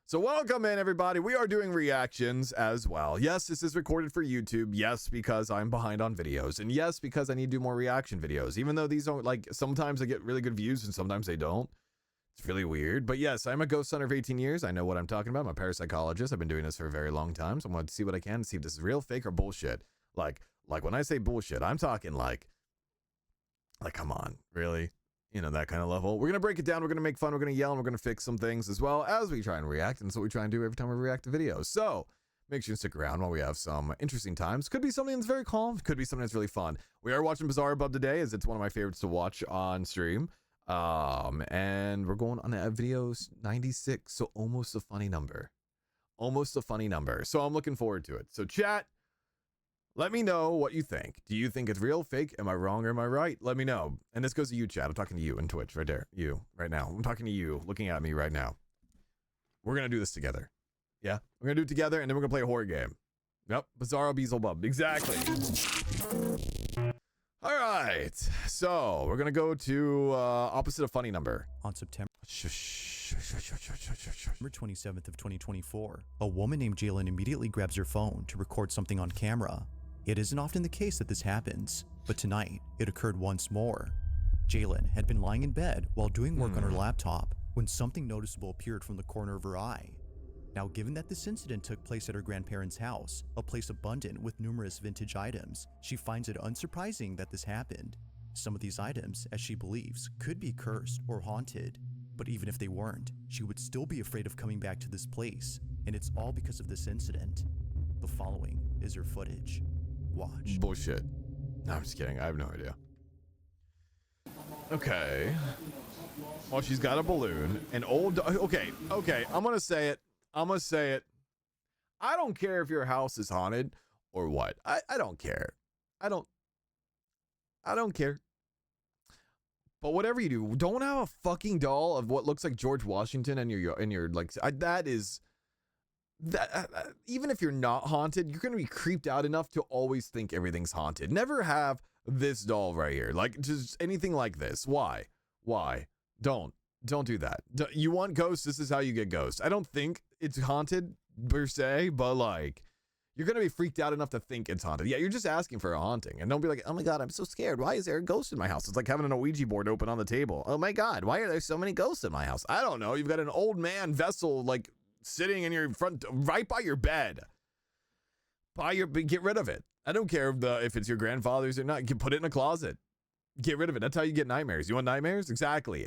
So welcome in, everybody. We are doing reactions as well. Yes, this is recorded for YouTube. Yes, because I'm behind on videos. And yes, because I need to do more reaction videos. Even though these don't, like, sometimes I get really good views and sometimes they don't. It's really weird. But yes, I'm a ghost hunter for 18 years. I know what I'm talking about. I'm a parapsychologist. I've been doing this for a very long time. So I'm going to see what I can, see if this is real, fake, or bullshit. Like when I say bullshit, I'm talking like, come on, really? You know, that kind of level. We're going to break it down. We're going to make fun. We're going to yell, and we're going to fix some things as well as we try and react. And that's what we try and do every time we react to videos. So make sure you stick around while we have some interesting times. Could be something that's very calm. Could be something that's really fun. We are watching Bizarre Above today, as it's one of my favorites to watch on stream. And we're going on video 96. So almost a funny number. Almost a funny number. So I'm looking forward to it. So chat, let me know what you think. Do you think it's real, fake? Am I wrong or am I right? Let me know. And this goes to you, chat. I'm talking to you in Twitch right there. You, right now. I'm talking to you, looking at me right now. We're going to do this together. Yeah? We're going to do it together, and then we're going to play a horror game. Yep. Bizarro Beelzebub. Exactly. All right. So, we're going to go to opposite of funny number. On September 27th of 2024, a woman named Jalen immediately grabs her phone to record something on camera. It isn't often the case that this happens, but tonight it occurred once more. Jalen had been lying in bed while doing work on her laptop when something noticeable appeared from the corner of her eye. Now, given that this incident took place at her grandparents' house, a place abundant with numerous vintage items, she finds it unsurprising that this happened. Some of these items, as she believes, could be cursed or haunted. But even if they weren't, she would still be afraid of coming back to this place, and it's all because of this incident. The following is her footage. Watch. Bullshit. No, I'm just kidding. I have no idea. Okay. Well, she's got a balloon. An old... Okay. I'm gonna say it. I don't care if your house is haunted or what. I don't care. I don't care. But whatever you do, don't have a fucking doll of what looks like George Washington in your like. That is that. Even if you're not haunted, you're gonna be creeped out enough to always think everything's haunted. Never have this doll right here, like just anything like this. Why? Don't do that. You want ghosts? This is how you get ghosts. I don't think it's haunted per se, but like, you're gonna be freaked out enough to think it's haunted. Yeah, you're just asking for a haunting, and don't be like, oh my god, I'm so scared. Why is there a ghost in my house? It's like having an Ouija board open on the table. Oh my god, why are there so many ghosts in my house? I don't know. You've got an old man vessel like sitting in your front, right by your bed. Get rid of it. I don't care if it's your grandfather's or not. Put it in a closet. Get rid of it. That's how you get nightmares. You want nightmares? Exactly.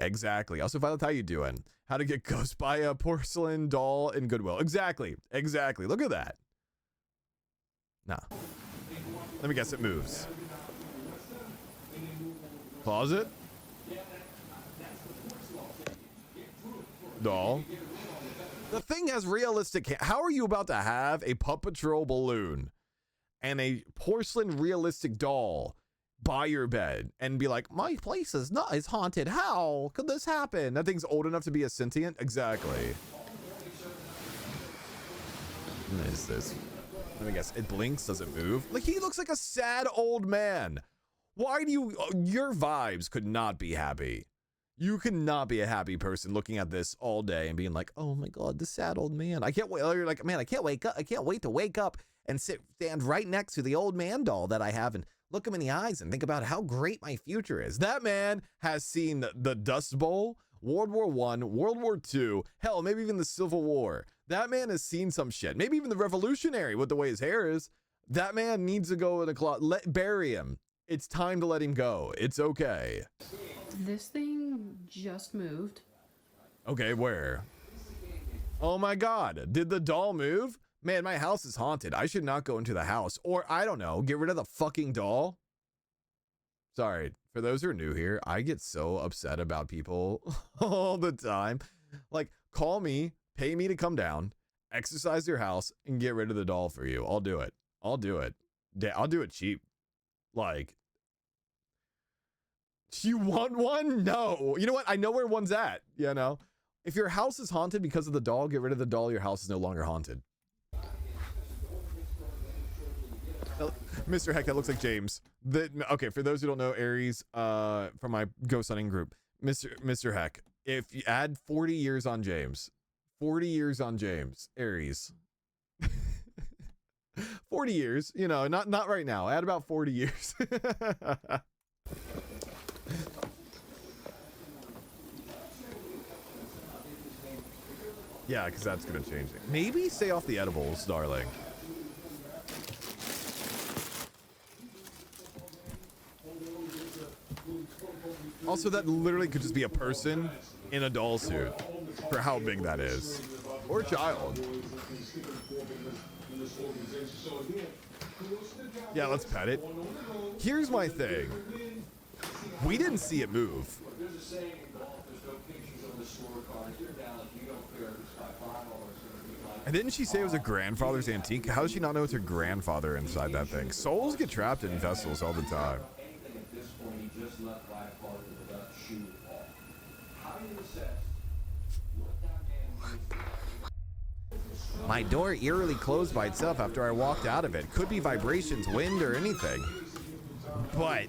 Also, Violet, how you doing? How to get ghost by a porcelain doll in Goodwill. Exactly. Look at that. Nah. Let me guess, it moves. Closet? Doll? The thing has realistic... How are you about to have a Paw Patrol balloon and a porcelain realistic doll by your bed and be like, my place is haunted? How could this happen? That thing's old enough to be a sentient? Exactly. What is this? Let me guess. It blinks. Does it move? Like, he looks like a sad old man. Why do you... Your vibes could not be happy. You could not be a happy person looking at this all day and being like, oh my god, the sad old man. I can't wait. You're like, man, I can't wake up. I can't wait to wake up and stand right next to the old man doll that I have and look him in the eyes and think about how great my future is. That man has seen the Dust Bowl, World War I, World War II, hell, maybe even the Civil War. That man has seen some shit. Maybe even the Revolutionary with the way his hair is. That man needs to go in a closet. Bury him. It's time to let him go. It's okay. This thing just moved. Okay, where? Oh my god. Did the doll move? Man, my house is haunted. I should not go into the house. Or, I don't know, get rid of the fucking doll. Sorry, for those who are new here, I get so upset about people all the time. Like, call me, pay me to come down, exercise your house, and get rid of the doll for you. I'll do it. I'll do it cheap. Like, you want one? No. You know what? I know where one's at, you know? If your house is haunted because of the doll, get rid of the doll. Your house is no longer haunted. Mr. Heck, that looks like James. Okay, for those who don't know, Aries, from my ghost hunting group, Mr. Heck, if you add 40 years on James, 40 years on James. Aries. 40 years, you know, not right now. Add about 40 years. Yeah, because that's going to change it. Maybe stay off the edibles, darling. Also, that literally could just be a person in a doll suit for how big that is. Or a child. Yeah, let's pet it. Here's my thing. We didn't see it move. And didn't she say it was a grandfather's antique? How does she not know it's her grandfather inside that thing? Souls get trapped in vessels all the time. My door eerily closed by itself after I walked out of it. Could be vibrations, wind, or anything. But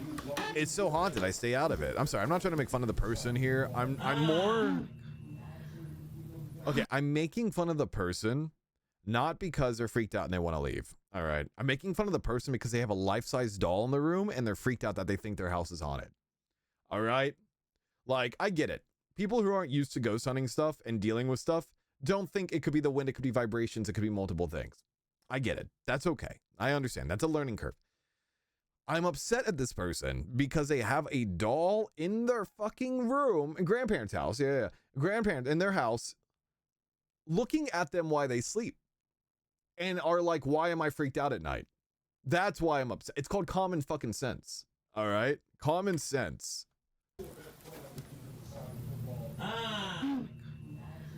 it's so haunted, I stay out of it. I'm sorry, I'm not trying to make fun of the person here. I'm more... Okay, I'm making fun of the person, not because they're freaked out and they want to leave. All right. I'm making fun of the person because they have a life-size doll in the room and they're freaked out that they think their house is haunted. All right. Like, I get it. People who aren't used to ghost hunting stuff and dealing with stuff don't think it could be the wind, it could be vibrations, it could be multiple things. I get it. That's okay. I understand. That's a learning curve. I'm upset at this person because they have a doll in their fucking room, grandparents' house. Yeah. Grandparents in their house, looking at them while they sleep and are like, why am I freaked out at night? That's why I'm upset. It's called common fucking sense. All right. Common sense.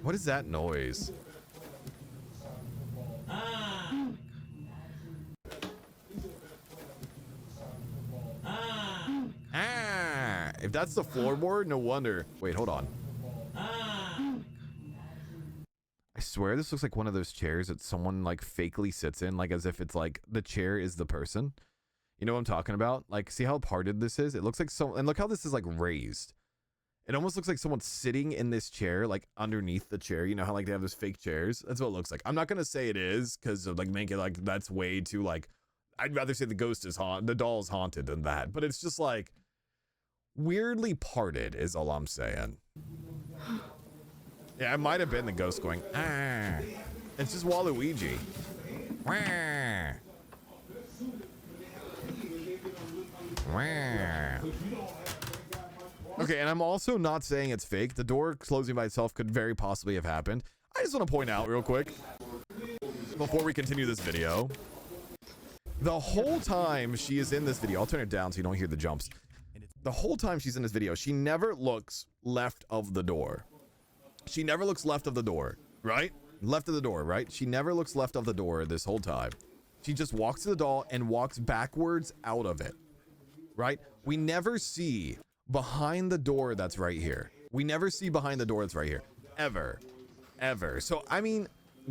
What is that noise? If that's the floorboard, no wonder. Wait, hold on. I swear this looks like one of those chairs that someone like fakely sits in, like as if it's like the chair is the person. You know what I'm talking about? Like, see how parted this is? It looks like so, and look how this is like raised. It almost looks like someone's sitting in this chair, like underneath the chair. You know how like they have those fake chairs? That's what it looks like. I'm not gonna say it is because like make it like that's way too like. I'd rather say the ghost is the doll's haunted than that. But it's just like weirdly parted is all I'm saying. Yeah, it might have been the ghost going, ah. It's just Waluigi. Wah. Wah. Okay, and I'm also not saying it's fake. The door closing by itself could very possibly have happened. I just want to point out real quick, before we continue this video, the whole time she is in this video, I'll turn it down so you don't hear the jumps. The whole time she's in this video, she never looks left of the door. She never looks left of the door, right? Left of the door, right? She never looks left of the door this whole time. She just walks to the doll and walks backwards out of it, right? We never see behind the door that's right here. We never see behind the door that's right here. Ever. So, I mean,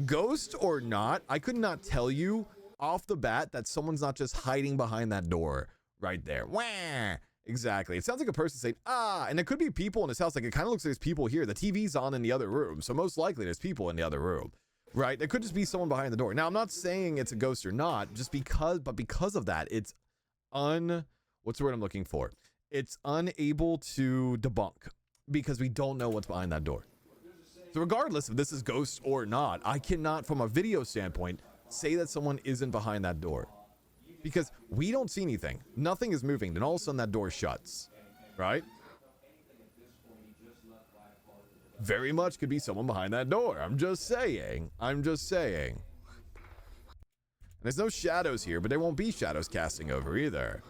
ghost or not, I could not tell you off the bat that someone's not just hiding behind that door right there. Wah! Exactly. It sounds like a person saying, ah, and it could be people in his house. Like, it kind of looks like there's people here. The TV's on in the other room. So most likely there's people in the other room, right? It could just be someone behind the door. Now, I'm not saying it's a ghost or not, but because of that, it's what's the word I'm looking for? It's unable to debunk because we don't know what's behind that door. So regardless if this is ghost or not, I cannot, from a video standpoint, say that someone isn't behind that door. Because we don't see anything. Nothing is moving. Then all of a sudden that door shuts. Right? Very much could be someone behind that door. I'm just saying. And there's no shadows here, but there won't be shadows casting over either.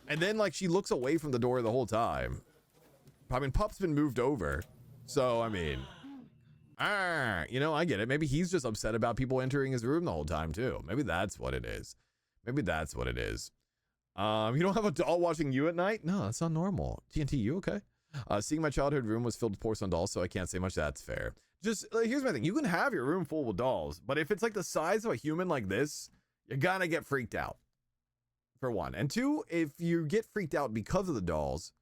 And then like she looks away from the door the whole time. I mean, Pup's been moved over. So, I mean... you know, I get it. Maybe he's just upset about people entering his room the whole time too. Maybe that's what it is. You don't have a doll watching you at night? No, that's not normal. TNT, you okay? Seeing my childhood room was filled with porcelain dolls, so I can't say much. That's fair. Just here's my thing. You can have your room full with dolls, but if it's like the size of a human like this, you're gonna get freaked out. For one. And two, if you get freaked out because of the dolls,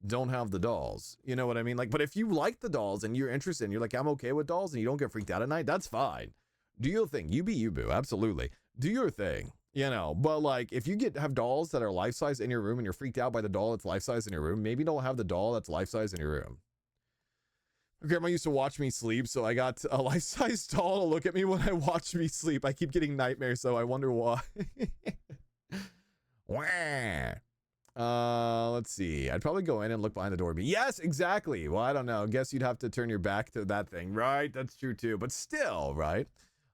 don't have the dolls. You know what I mean? Like, but if you like the dolls and you're interested and you're like, I'm okay with dolls and you don't get freaked out at night, that's fine. Do your thing. You be you, boo. Absolutely. Do your thing. You know, but like if you have dolls that are life size in your room and you're freaked out by the doll that's life size in your room, maybe don't have the doll that's life size in your room. Grandma used to watch me sleep, so I got a life size doll to look at me when I watch me sleep. I keep getting nightmares, so I wonder why. Let's see. I'd probably go in and look behind the door. Yes, exactly. Well, I don't know. Guess you'd have to turn your back to that thing, right? That's true too. But still, right?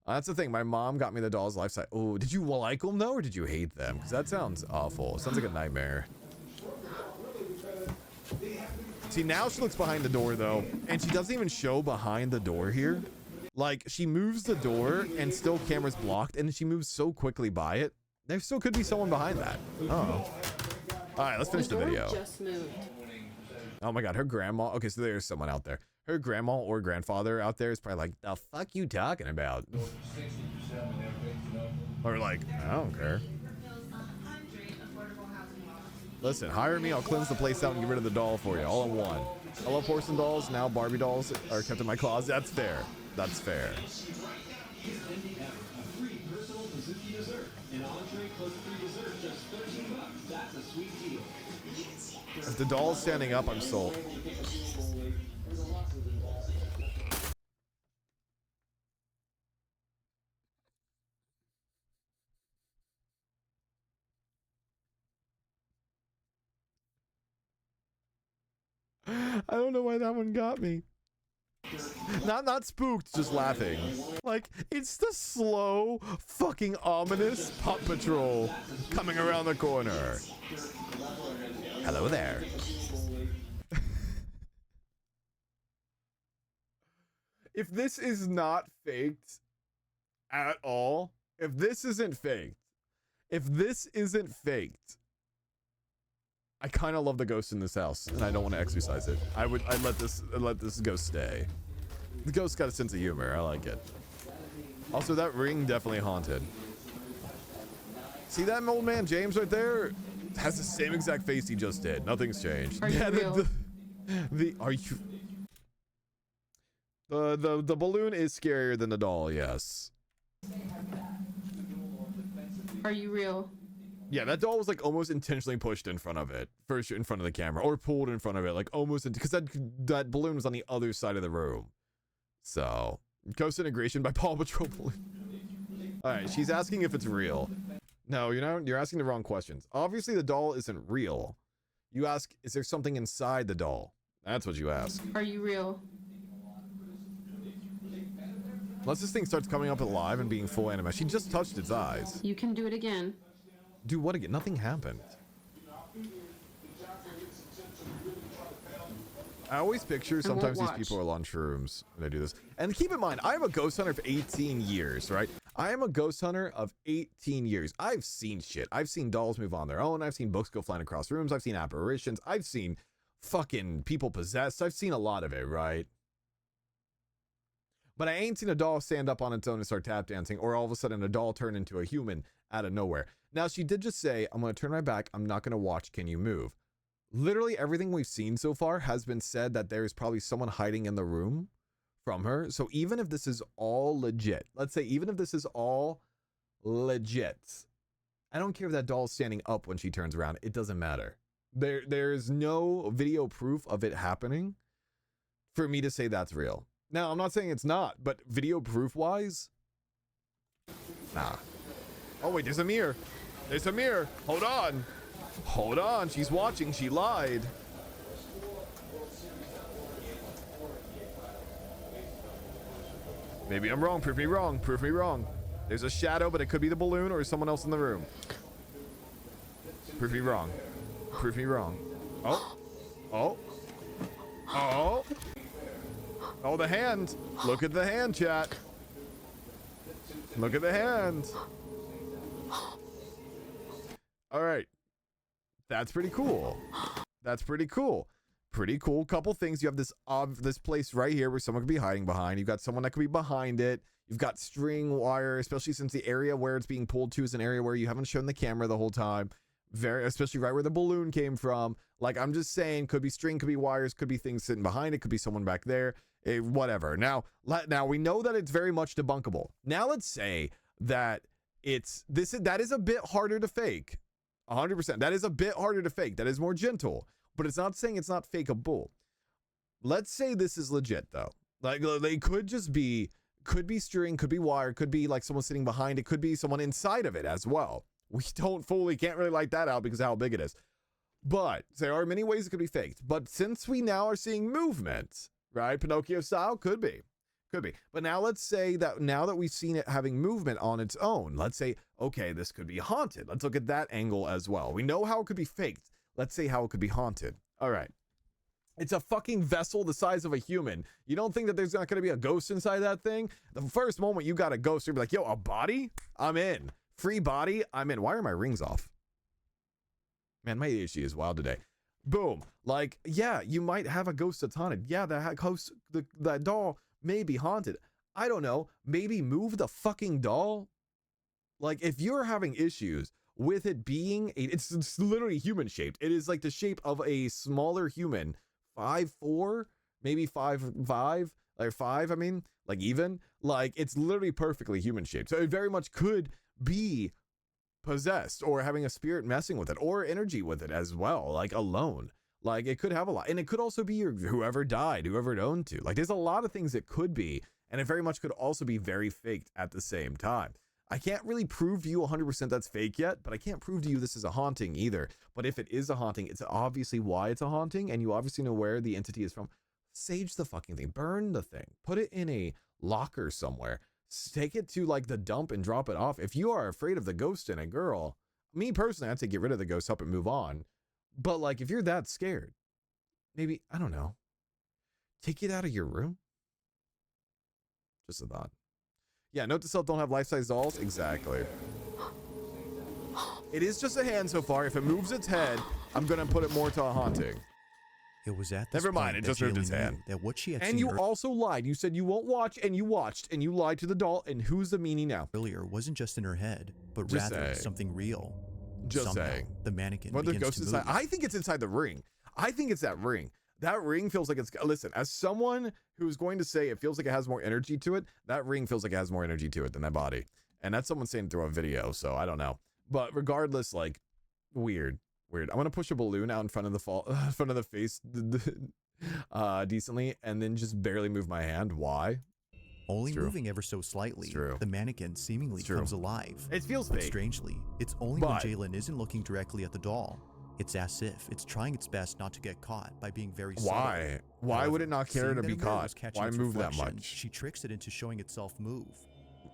That's the thing. My mom got me the dolls life size. Oh, did you like them though, or did you hate them? Because that sounds awful. It sounds like a nightmare. See, now she looks behind the door though, and she doesn't even show behind the door here. Like, she moves the door and still camera's blocked, and she moves so quickly by it. There still could be someone behind that. Oh. All right, let's finish the video. Just moved. Oh my God, her grandma. Okay, so there's someone out there. Her grandma or grandfather out there is probably like, the fuck you talking about? Or like, I don't care. Listen, hire me, I'll cleanse the place out and get rid of the doll for you, all in one. I love porcelain dolls, now Barbie dolls are kept in my closet. That's fair. That's fair. If the doll's standing up, I'm sold. I don't know why that one got me. Not spooked, just laughing. Like, it's the slow, fucking ominous Paw Patrol coming around the corner. Hello there. If this is not faked at all, if this isn't faked, I kind of love the ghost in this house, and I don't want to exercise it. I'd let this ghost stay. The ghost got a sense of humor. I like it. Also, that ring definitely haunted. See that old man James right there? Has the same exact face he just did. Nothing's changed. Are you real? Are you? The balloon is scarier than the doll. Yes. Are you real? Yeah, that doll was like almost intentionally pushed in front of it, first in front of the camera, or pulled in front of it, like almost because that balloon was on the other side of the room. So, ghost integration by Paw Patrol balloon. All right, she's asking if it's real. No, you're asking the wrong questions. Obviously, the doll isn't real. You ask, is there something inside the doll? That's what you ask. Are you real? Unless this thing starts coming up alive and being full anime. She just touched its eyes. You can do it again. Do what again? Nothing happened. I always picture sometimes these people are on shrooms when they do this. And keep in mind, I am a ghost hunter for 18 years, right? I am a ghost hunter of 18 years. I've seen shit. I've seen dolls move on their own. I've seen books go flying across rooms. I've seen apparitions. I've seen fucking people possessed. I've seen a lot of it, right? But I ain't seen a doll stand up on its own and start tap dancing, or all of a sudden a doll turn into a human out of nowhere. Now, she did just say, I'm going to turn my back. I'm not going to watch. Can you move? Literally everything we've seen so far has been said that there is probably someone hiding in the room from her. So even if this is all legit, let's say even if this is all legit, I don't care if that doll's standing up when she turns around. It doesn't matter. There's no video proof of it happening for me to say that's real. Now, I'm not saying it's not, but video proof wise, nah. Oh wait, there's a mirror. There's a mirror. Hold on. Hold on. She's watching. She lied. Maybe I'm wrong. Prove me wrong. Prove me wrong. There's a shadow, but it could be the balloon or someone else in the room. Prove me wrong. Prove me wrong. Oh. Oh. Oh. Oh, the hand. Look at the hand, chat. Look at the hand. All right. That's pretty cool. That's pretty cool. Pretty cool. Couple things. You have this place right here where someone could be hiding behind. You've got someone that could be behind it. You've got string wire, especially since the area where it's being pulled to is an area where you haven't shown the camera the whole time. Especially right where the balloon came from. Like, I'm just saying, could be string, could be wires, could be things sitting behind it, could be someone back there, whatever. Now we know that it's very much debunkable. Now let's say that that is a bit harder to fake. 100%. That is a bit harder to fake. That is more gentle, but it's not saying it's not fakeable. Let's say this is legit though. Like, they could be string, could be wire, could be like someone sitting behind it, could be someone inside of it as well. We can't really light that out because of how big it is. But there are many ways it could be faked. But since we now are seeing movement, right? Pinocchio style, could be. But now let's say that now that we've seen it having movement on its own, let's say, okay, this could be haunted. Let's look at that angle as well. We know how it could be faked. Let's say how it could be haunted. All right. It's a fucking vessel the size of a human. You don't think that there's not going to be a ghost inside that thing? The first moment you got a ghost, you'll be like, yo, a body? I'm in. Free body? I'm in. Why are my rings off? Man, my ADHD is wild today. Boom. Like, yeah, you might have a ghost that's haunted. Yeah, that doll may be haunted. I don't know. Maybe move the fucking doll. Like, if you're having issues with it being, it's literally human shaped. It is like the shape of a smaller human. 5'4", maybe 5'5", or 5, I mean, like even, like it's literally perfectly human shaped. So it very much could be possessed or having a spirit messing with it or energy with it as well, like alone. Like it could have a lot, and it could also be whoever died, whoever it owned to. Like there's a lot of things it could be, and it very much could also be very faked at the same time. I can't really prove to you 100% that's fake yet, but I can't prove to you this is a haunting either. But if it is a haunting, it's obviously why it's a haunting, and you obviously know where the entity is from. Sage the fucking thing, burn the thing, put it in a locker somewhere, take it to like the dump and drop it off. If you are afraid of the ghost in a girl, me personally, I'd say get rid of the ghost, help it move on. But like if you're that scared, maybe, I don't know, take it out of your room. Just a thought. Yeah, note to self, don't have life-size dolls. Exactly. It is just a hand so far. If it moves its head, I'm going to put it more to a haunting. It was at this Never mind, point it just that moved its Jaylen hand. knew that what she had And seen you also lied. You said you won't watch, and you watched, and you lied to the doll, and who's the meanie now? earlier wasn't just in her head, but Just rather saying. something real. Just Somehow, saying. the mannequin What the begins ghost to inside? move. I think it's inside the ring. I think it's that ring. That ring feels like it's, listen, as someone who's going to say it feels like it has more energy to it, that ring feels like it has more energy to it than that body. And that's someone saying through a video, so I don't know. But regardless, like, weird. I'm gonna push a balloon out in front of the face decently, and then just barely move my hand. Why? Only moving ever so slightly, the mannequin seemingly comes alive. It feels But fake. strangely, it's only when Jaylen isn't looking directly at the doll. It's as if it's trying its best not to get caught by being very subtle. Why? Why However, would it not care seeing to that be a mirror caught? was catching Why its move that reflection, much? She tricks it into showing itself move.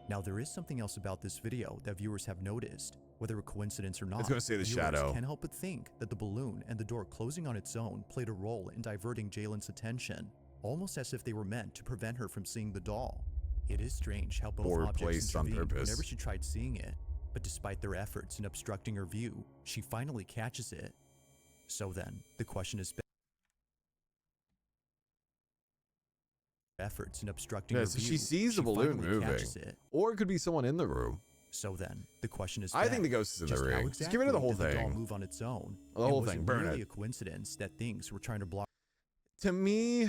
Now, there is something else about this video that viewers have noticed. Whether a coincidence or not, It's gonna say the viewers shadow. can't help but think that the balloon and the door closing on its own played a role in diverting Jaylen's attention, almost as if they were meant to prevent her from seeing the doll. It is strange how both Or objects placed on intervened purpose. whenever she tried seeing it, but despite their efforts in obstructing her view, she finally catches it. So then, the question is, efforts in obstructing her So view, she sees the balloon finally moving, catches it. or it could be someone in the room. So then, the question is, I think the ghost is in the just how ring. Just get rid of the whole exactly did the doll thing. move on its own? The And whole was thing, it burn merely it. a coincidence that things were trying to block? To me,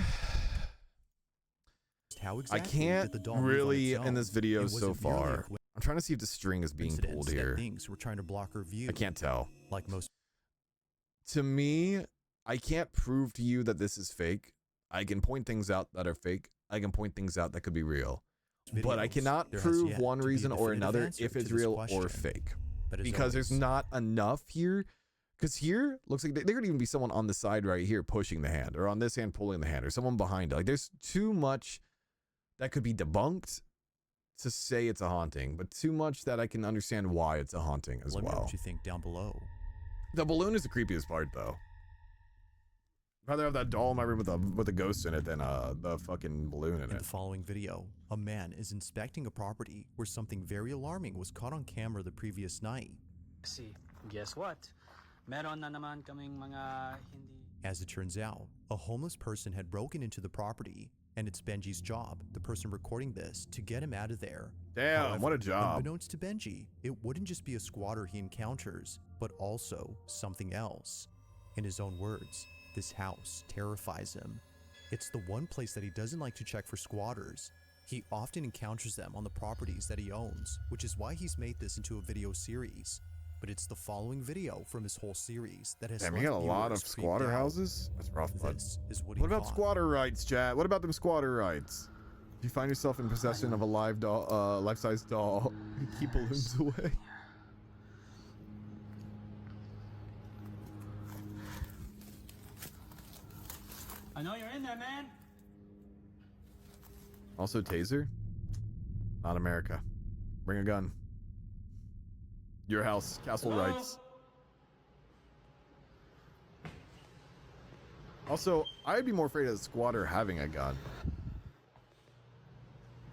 How I exactly can't did the doll move on really its in this own? video And was so it merely a far. I'm trying to see if the string is being coincidence pulled that here. things were trying to block her view? I can't tell. Like most. To me, I can't prove to you that this is fake. I can point things out that are fake. I can point things out that could be real. But I videos, cannot there has prove yet one to be a reason or definitive another answer if it's to this real or question. fake. But as Because there's always, not enough here. Because here, looks like there could even be someone on the side right here pushing the hand, or on this hand pulling the hand, or someone behind it. Like there's too much that could be debunked to say it's a haunting, but too much that I can understand why it's a haunting as let me know well. what you think down below. The balloon is the creepiest part, though. I'd rather have that doll in my room with a ghost in it than the fucking balloon in In it. the following video, a man is inspecting a property where something very alarming was caught on camera the previous night. See, guess what? Meron na naman kaming mga hindi. As it turns out, a homeless person had broken into the property, and it's Benji's job, the person recording this, to get him out of there. Damn, However, what a job. unbeknownst to Benji, it wouldn't just be a squatter he encounters, but also something else. In his own words, this house terrifies him. It's the one place that he doesn't like to check for squatters. He often encounters them on the properties that he owns, which is why he's made this into a video series. But it's the following video from his whole series that has Damn, left you got a lot of viewers creeped squatter out. houses? That's rough, bud. This is what What about squatter rights, chat? What about them squatter rights? If you find yourself in possession of a life-size doll, keep balloons away. I know you're in there, man. Also, taser? Not America. Bring a gun. Your house, castle Hello? rights. Also, I'd be more afraid of a squatter having a gun.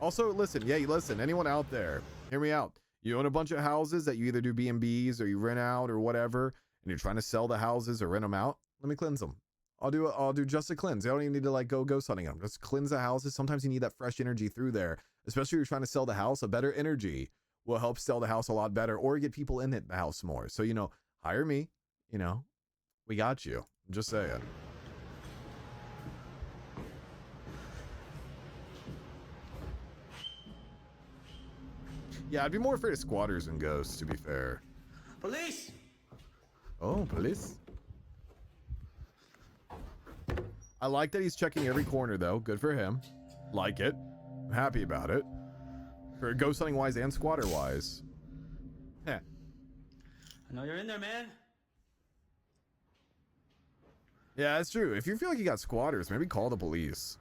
Also, listen, listen, anyone out there, hear me out. You own a bunch of houses that you either do B&Bs or you rent out or whatever, and you're trying to sell the houses or rent them out. Let me cleanse them. I'll do just a cleanse. I don't even need to like go ghost hunting them. Just cleanse the houses. Sometimes you need that fresh energy through there, especially if you're trying to sell the house. A better energy will help sell the house a lot better or get people in the house more. So, hire me, we got you. I'm just saying. Yeah, I'd be more afraid of squatters than ghosts, to be fair. Police! Oh, police. I like that he's checking every corner, though. Good for him. Like it. I'm happy about it. For ghost hunting wise and squatter wise. Heh. I know you're in there, man. Yeah, that's true. If you feel like you got squatters, maybe call the police.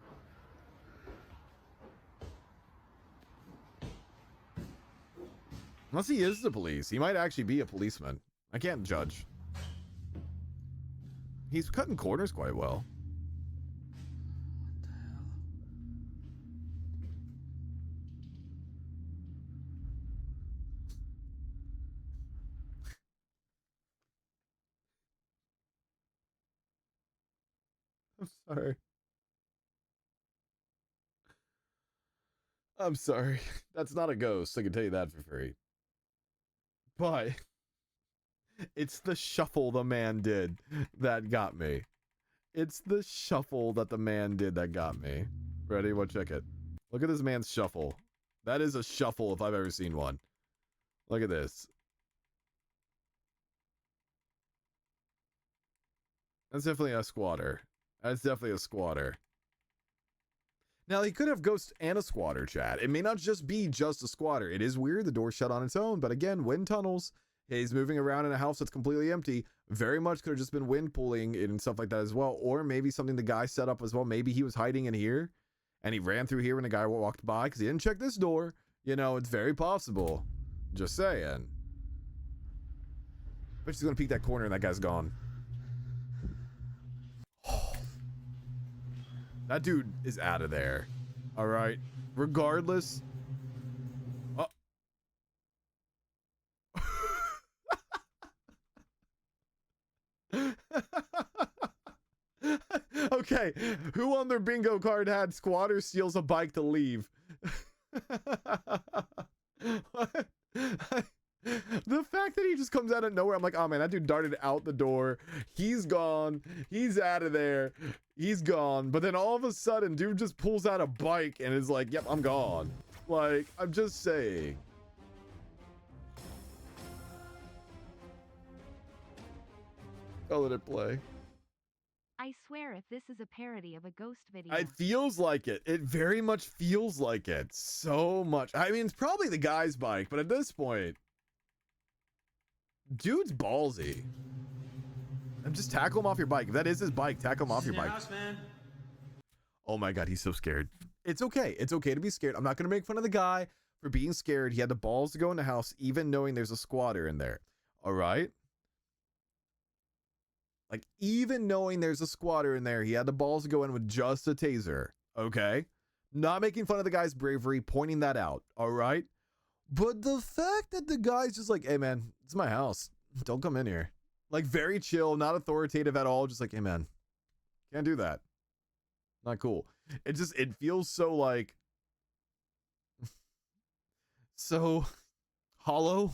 Unless he is the police. He might actually be a policeman. I can't judge. He's cutting corners quite well. I'm sorry. I'm sorry. That's not a ghost. I can tell you that for free. But it's the shuffle the man did that got me. It's the shuffle that the man did that got me. Ready? Well, check it. Look at this man's shuffle. That is a shuffle if I've ever seen one. Look at this. That's definitely a squatter. That's definitely a squatter. Now, he could have ghost and a squatter, chat. It may not just be just a squatter. It is weird. The door's shut on its own. But again, wind tunnels. He's moving around in a house that's completely empty. Very much could have just been wind pulling and stuff like that as well. Or maybe something the guy set up as well. Maybe he was hiding in here and he ran through here when the guy walked by because he didn't check this door. It's very possible. Just saying. But she's going to peek that corner and that guy's gone. That dude is out of there. All right. Regardless. Oh. Okay. Who on their bingo card had squatter steals a bike to leave? What? The fact that he just comes out of nowhere, I'm like, oh man, that dude darted out the door. He's gone. He's out of there. He's gone. But then all of a sudden, dude just pulls out a bike and is like, yep, I'm gone. Like, I'm just saying. I'll let it play. I swear if this is a parody of a ghost video. It feels like it. It very much feels like it. So much. I mean, it's probably the guy's bike, but at this point, dude's ballsy. And just tackle him off your bike. If that is his bike, tackle him off your bike. House, man. Oh my God, he's so scared. It's okay. It's okay to be scared. I'm not going to make fun of the guy for being scared. He had the balls to go in the house, even knowing there's a squatter in there. All right. Like, even knowing there's a squatter in there, he had the balls to go in with just a taser. Okay. Not making fun of the guy's bravery, pointing that out. All right. But the fact that the guy's just like, hey man, it's my house. Don't come in here. Like, very chill, not authoritative at all. Just like, hey man, can't do that. Not cool. It feels so like, so hollow.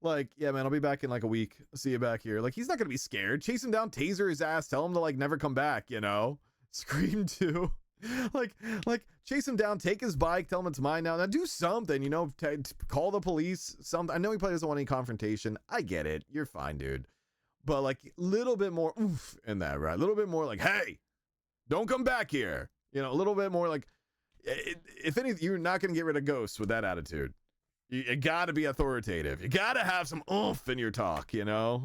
Like, yeah, man, I'll be back in like a week. See you back here. Like, he's not gonna be scared. Chase him down, taser his ass, tell him to like never come back, you know? Scream too. like chase him down, take his bike, tell him it's mine now. Now do something, you know, call the police. Something. I know he probably doesn't want any confrontation. I get it. You're fine, dude. But like a little bit more oomph in that, right? A little bit more like, hey, don't come back here. You know, a little bit more like, if anything, you're not gonna get rid of ghosts with that attitude. You gotta be authoritative. You gotta have some oomph in your talk, you know?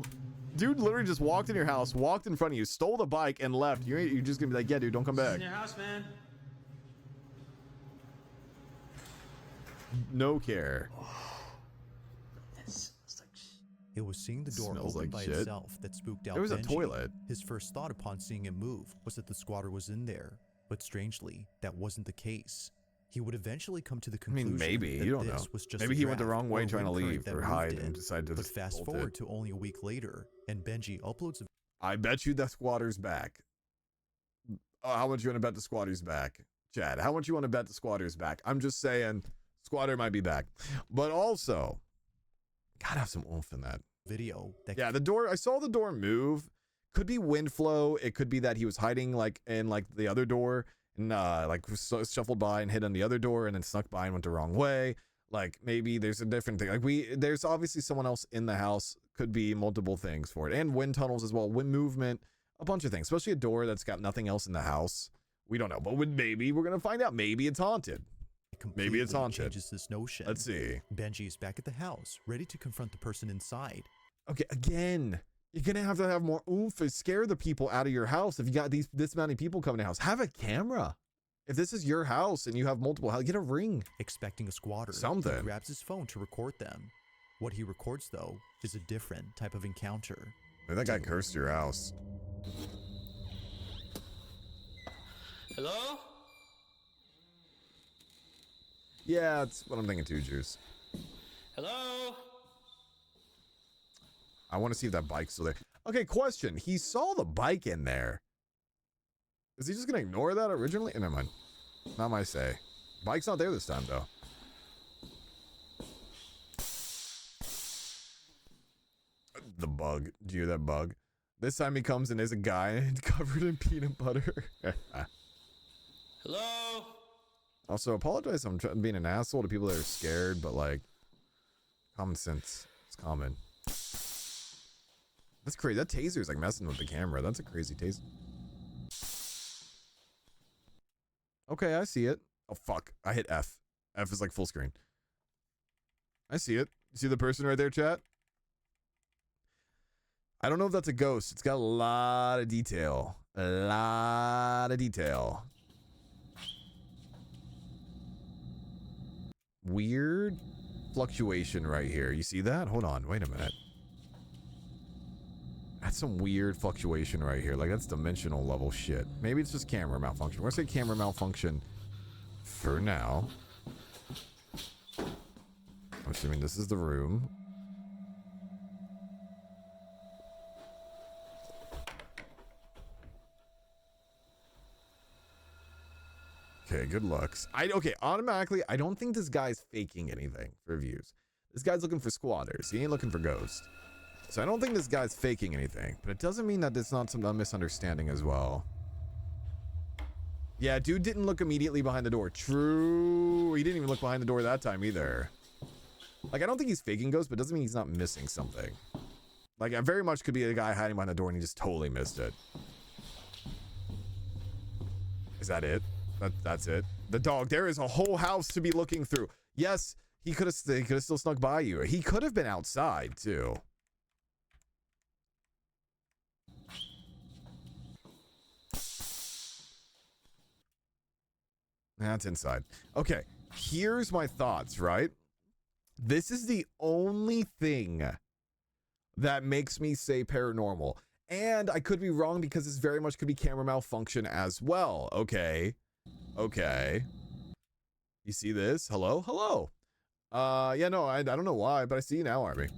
Dude literally just walked in your house, walked in front of you, stole the bike, and left. You're just gonna be like, yeah, dude, don't come back. In your house, man. No care. It was seeing the door Smells open like by shit. itself that spooked out There was a Benji. toilet. His first thought upon seeing it move was that the squatter was in there, but strangely, that wasn't the case. He would eventually come to the I conclusion mean, maybe. that You don't this know. was just Maybe a he went the draft wrong way or trying to wind current leave that or moved hide it. and decided to But just fast bolt forward it. to only a week later, and Benji uploads a I bet you the squatter's back. How much you want to bet the squatter's back? Chad, how much you want to bet the squatter's back? I'm just saying, squatter might be back. But also, gotta have some oomph in that. video that Yeah, the door, I saw the door move. Could be wind flow. It could be that he was hiding like in like the other door and like shuffled by and hid on the other door and then snuck by and went the wrong way. Like maybe there's a different thing. Like there's obviously someone else in the house. Could be multiple things for it. And wind tunnels as well. Wind movement, a bunch of things, especially a door that's got nothing else in the house. We don't know, but maybe we're going to find out. Maybe it's haunted. Maybe it's completely haunted. changes this notion. Let's see. Benji is back at the house, ready to confront the person inside. Okay, again, you're gonna have to have more oomph and scare the people out of your house. If you got this many people coming to your house, have a camera. If this is your house and you have multiple, get a ring. Expecting a squatter, Something. he grabs his phone to record them. What he records, though, is a different type of encounter. Maybe that guy cursed your house. Hello? Yeah, that's what I'm thinking too, Juice. Hello? I want to see if that bike's still there. Okay, question. He saw the bike in there. Is he just gonna ignore that originally? Never mind. Not my say. Bike's not there this time, though. The bug. Do you hear that bug? This time he comes and there's a guy covered in peanut butter. Hello? Also, apologize if I'm being an asshole to people that are scared, but like, common sense. It's common. That's crazy. That taser is like messing with the camera. That's a crazy taser. Okay, I see it. Oh, fuck. I hit F. F is like full screen. I see it. You see the person right there, chat? I don't know if that's a ghost. It's got a lot of detail. A lot of detail. Weird fluctuation right here. You see that? Hold on. Wait a minute. That's some weird fluctuation right here. Like, that's dimensional level shit. Maybe it's just camera malfunction. We're gonna say camera malfunction for now. I'm assuming this is the room. Okay, good looks. Okay, automatically, I don't think this guy's faking anything for views. This guy's looking for squatters. He ain't looking for ghosts. So I don't think this guy's faking anything, but it doesn't mean that it's not some misunderstanding as well. Yeah, dude didn't look immediately behind the door. True. He didn't even look behind the door that time either. Like, I don't think he's faking ghosts, but it doesn't mean he's not missing something. Like, I very much could be a guy hiding behind the door and he just totally missed it. Is that it? That's it. The dog. There is a whole house to be looking through. Yes, he could have still snuck by you. He could have been outside too. That's inside. Okay, here's my thoughts, right? This is the only thing that makes me say paranormal. And I could be wrong because this very much could be camera malfunction as well. Okay. Okay. You see this? Hello? Hello. Yeah, no, I don't know why, but I see you now, Arby.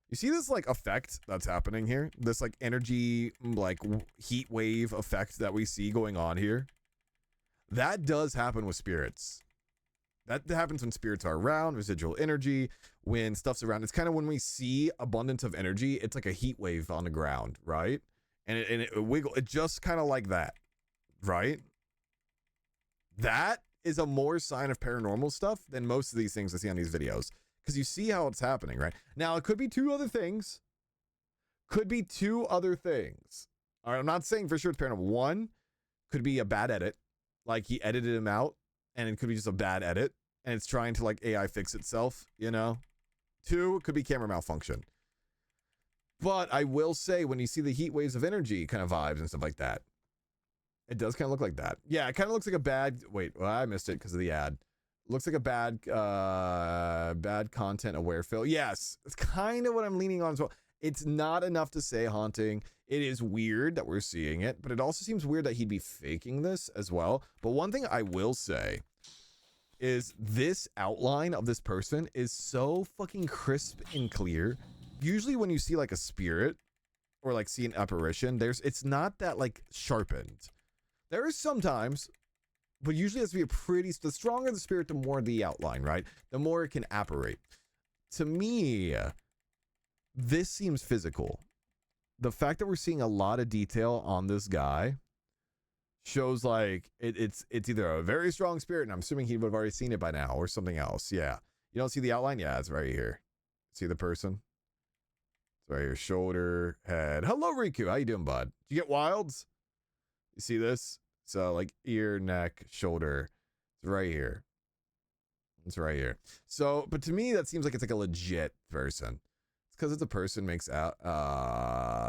You see this like effect that's happening here? This like energy, like heat wave effect that we see going on here? That does happen with spirits. That happens when spirits are around, residual energy, when stuff's around. It's kind of when we see abundance of energy, it's like a heat wave on the ground, right? And it wiggle, it just kind of like that, right? That is a more sign of paranormal stuff than most of these things I see on these videos. Because you see how it's happening, right? Now, it could be two other things. Could be two other things. All right, I'm not saying for sure it's paranormal. One, could be a bad edit. Like he edited him out. And it could be just a bad edit, and it's trying to like AI fix itself, you know? Two, it could be camera malfunction. But I will say, when you see the heat waves of energy kind of vibes and stuff like that, it does kind of look like that. Yeah, it kind of looks like a bad, wait, well, I missed it because of the ad. Looks like a bad content aware fill. Yes, it's kind of what I'm leaning on as well. It's not enough to say haunting. It is weird that we're seeing it, but it also seems weird that he'd be faking this as well. But one thing I will say is this outline of this person is so fucking crisp and clear. Usually when you see like a spirit or like see an apparition, it's not that like sharpened. There is sometimes, but usually it has to be a pretty, the stronger the spirit, the more the outline, right? The more it can apparate. To me, this seems physical. The fact that we're seeing a lot of detail on this guy shows like it's either a very strong spirit, and I'm assuming he would have already seen it by now, or something else. Yeah. You don't see the outline? Yeah, it's right here. See the person? It's right here. Shoulder, head. Hello, Riku. How you doing, bud? Did you get wilds? You see this? So like ear, neck, shoulder. It's right here. It's right here. So, but to me, that seems like it's like a legit person. Because it's a person makes out.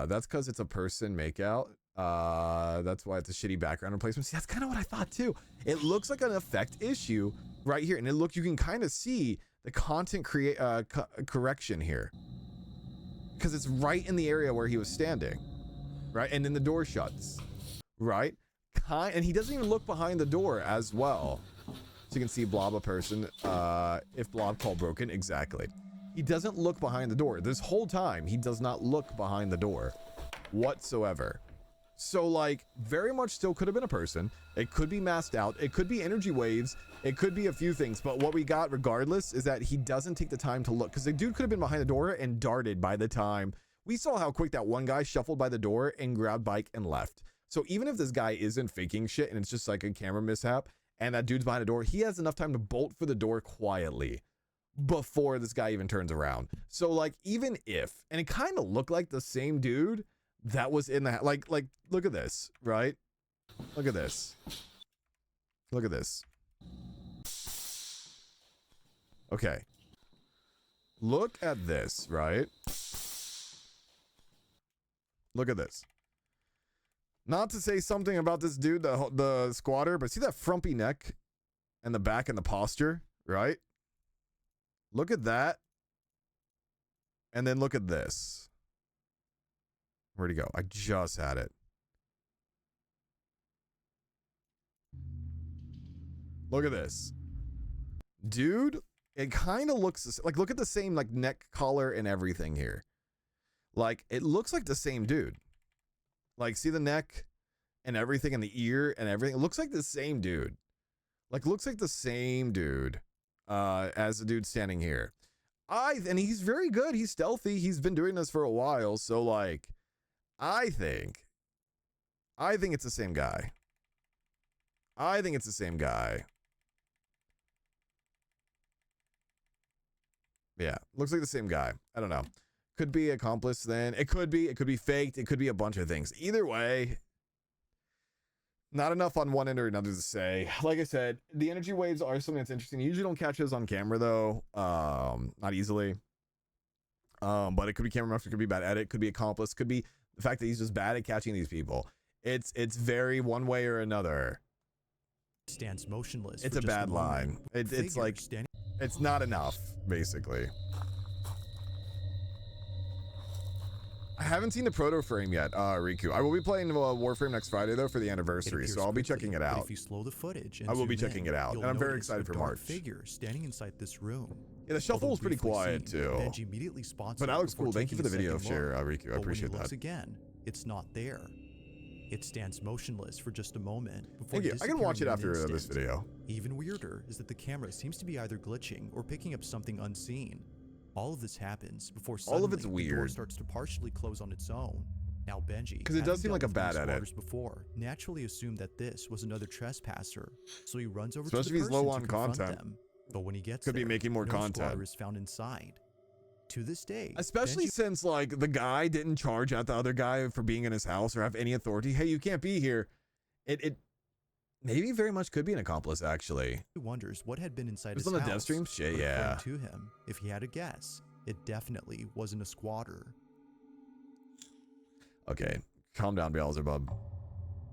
That's because it's a person make out. That's why it's a shitty background replacement. See, that's kind of what I thought too. It looks like an effect issue right here, and you can kind of see the content correction here, because it's right in the area where he was standing, right, and then the door shuts, right, and he doesn't even look behind the door as well. So you can see blob a person. If blob call broken, exactly. He doesn't look behind the door. This whole time, he does not look behind the door whatsoever. So, like, very much still could have been a person. It could be masked out. It could be energy waves. It could be a few things. But what we got, regardless, is that he doesn't take the time to look. Because the dude could have been behind the door and darted by the time. We saw how quick that one guy shuffled by the door and grabbed bike and left. So even if this guy isn't faking shit and it's just like a camera mishap and that dude's behind the door, he has enough time to bolt for the door quietly before this guy even turns around. So like, even if, and it kind of looked like the same dude that was in the, like look at this, right? Look at this. Look at this. Okay. Look at this, right? Look at this. Not to say something about this dude, the squatter, but see that frumpy neck and the back and the posture, right? Look at that. And then look at this. Where'd he go? I just had it. Look at this. Dude, it kind of looks like, look at the same like neck collar and everything here. Like, it looks like the same dude. Like, see the neck and everything and the ear and everything? It looks like the same dude. Like, looks like the same dude as the dude standing here. And he's very good. He's stealthy. He's been doing this for a while. So, like, I think it's the same guy. I think it's the same guy. Yeah, looks like the same guy. I don't know. Could be accomplice then. It could be faked. It could be a bunch of things. Either way, not enough on one end or another to say. Like I said, the energy waves are something that's interesting. You usually don't catch those on camera though. Not easily. But it could be camera muff, it could be bad edit, could be accomplice, could be the fact that he's just bad at catching these people. It's very one way or another. Stands motionless. It's a bad line. It's like, it's not enough, basically. I haven't seen the proto frame yet, Riku. I will be playing Warframe next Friday though for the anniversary, so I'll be checking it out. If you slow the footage, I will be checking it out, and I'm very excited for March. Figure standing inside this room. Yeah, the shuffle was pretty quiet too. Immediately spots but that looks cool. Thank you for the video share, Riku. I appreciate that. Again, it's not there. It stands motionless for just a moment before. Thank you. I can watch it after this video. Even weirder is that the camera seems to be either glitching or picking up something unseen. All of this happens before suddenly All of it's the door weird. starts to partially close on its own. Now Benji, Because it does having seem like dealt a with bad these at it. squatters before, naturally assumed that this was another trespasser. So he runs over Especially to the if he's person low to on confront content. them. But when he gets Could be there, making more no content. squatter is found inside. To this day, Especially Benji since like the guy didn't charge out the other guy for being in his house or have any authority. Hey, you can't be here. It maybe very much could be an accomplice actually. wonders what had been inside It was his on the house. dev stream? Shit, But yeah. according to him, if he had a guess, it definitely wasn't a squatter. Okay, calm down, Beelzebub.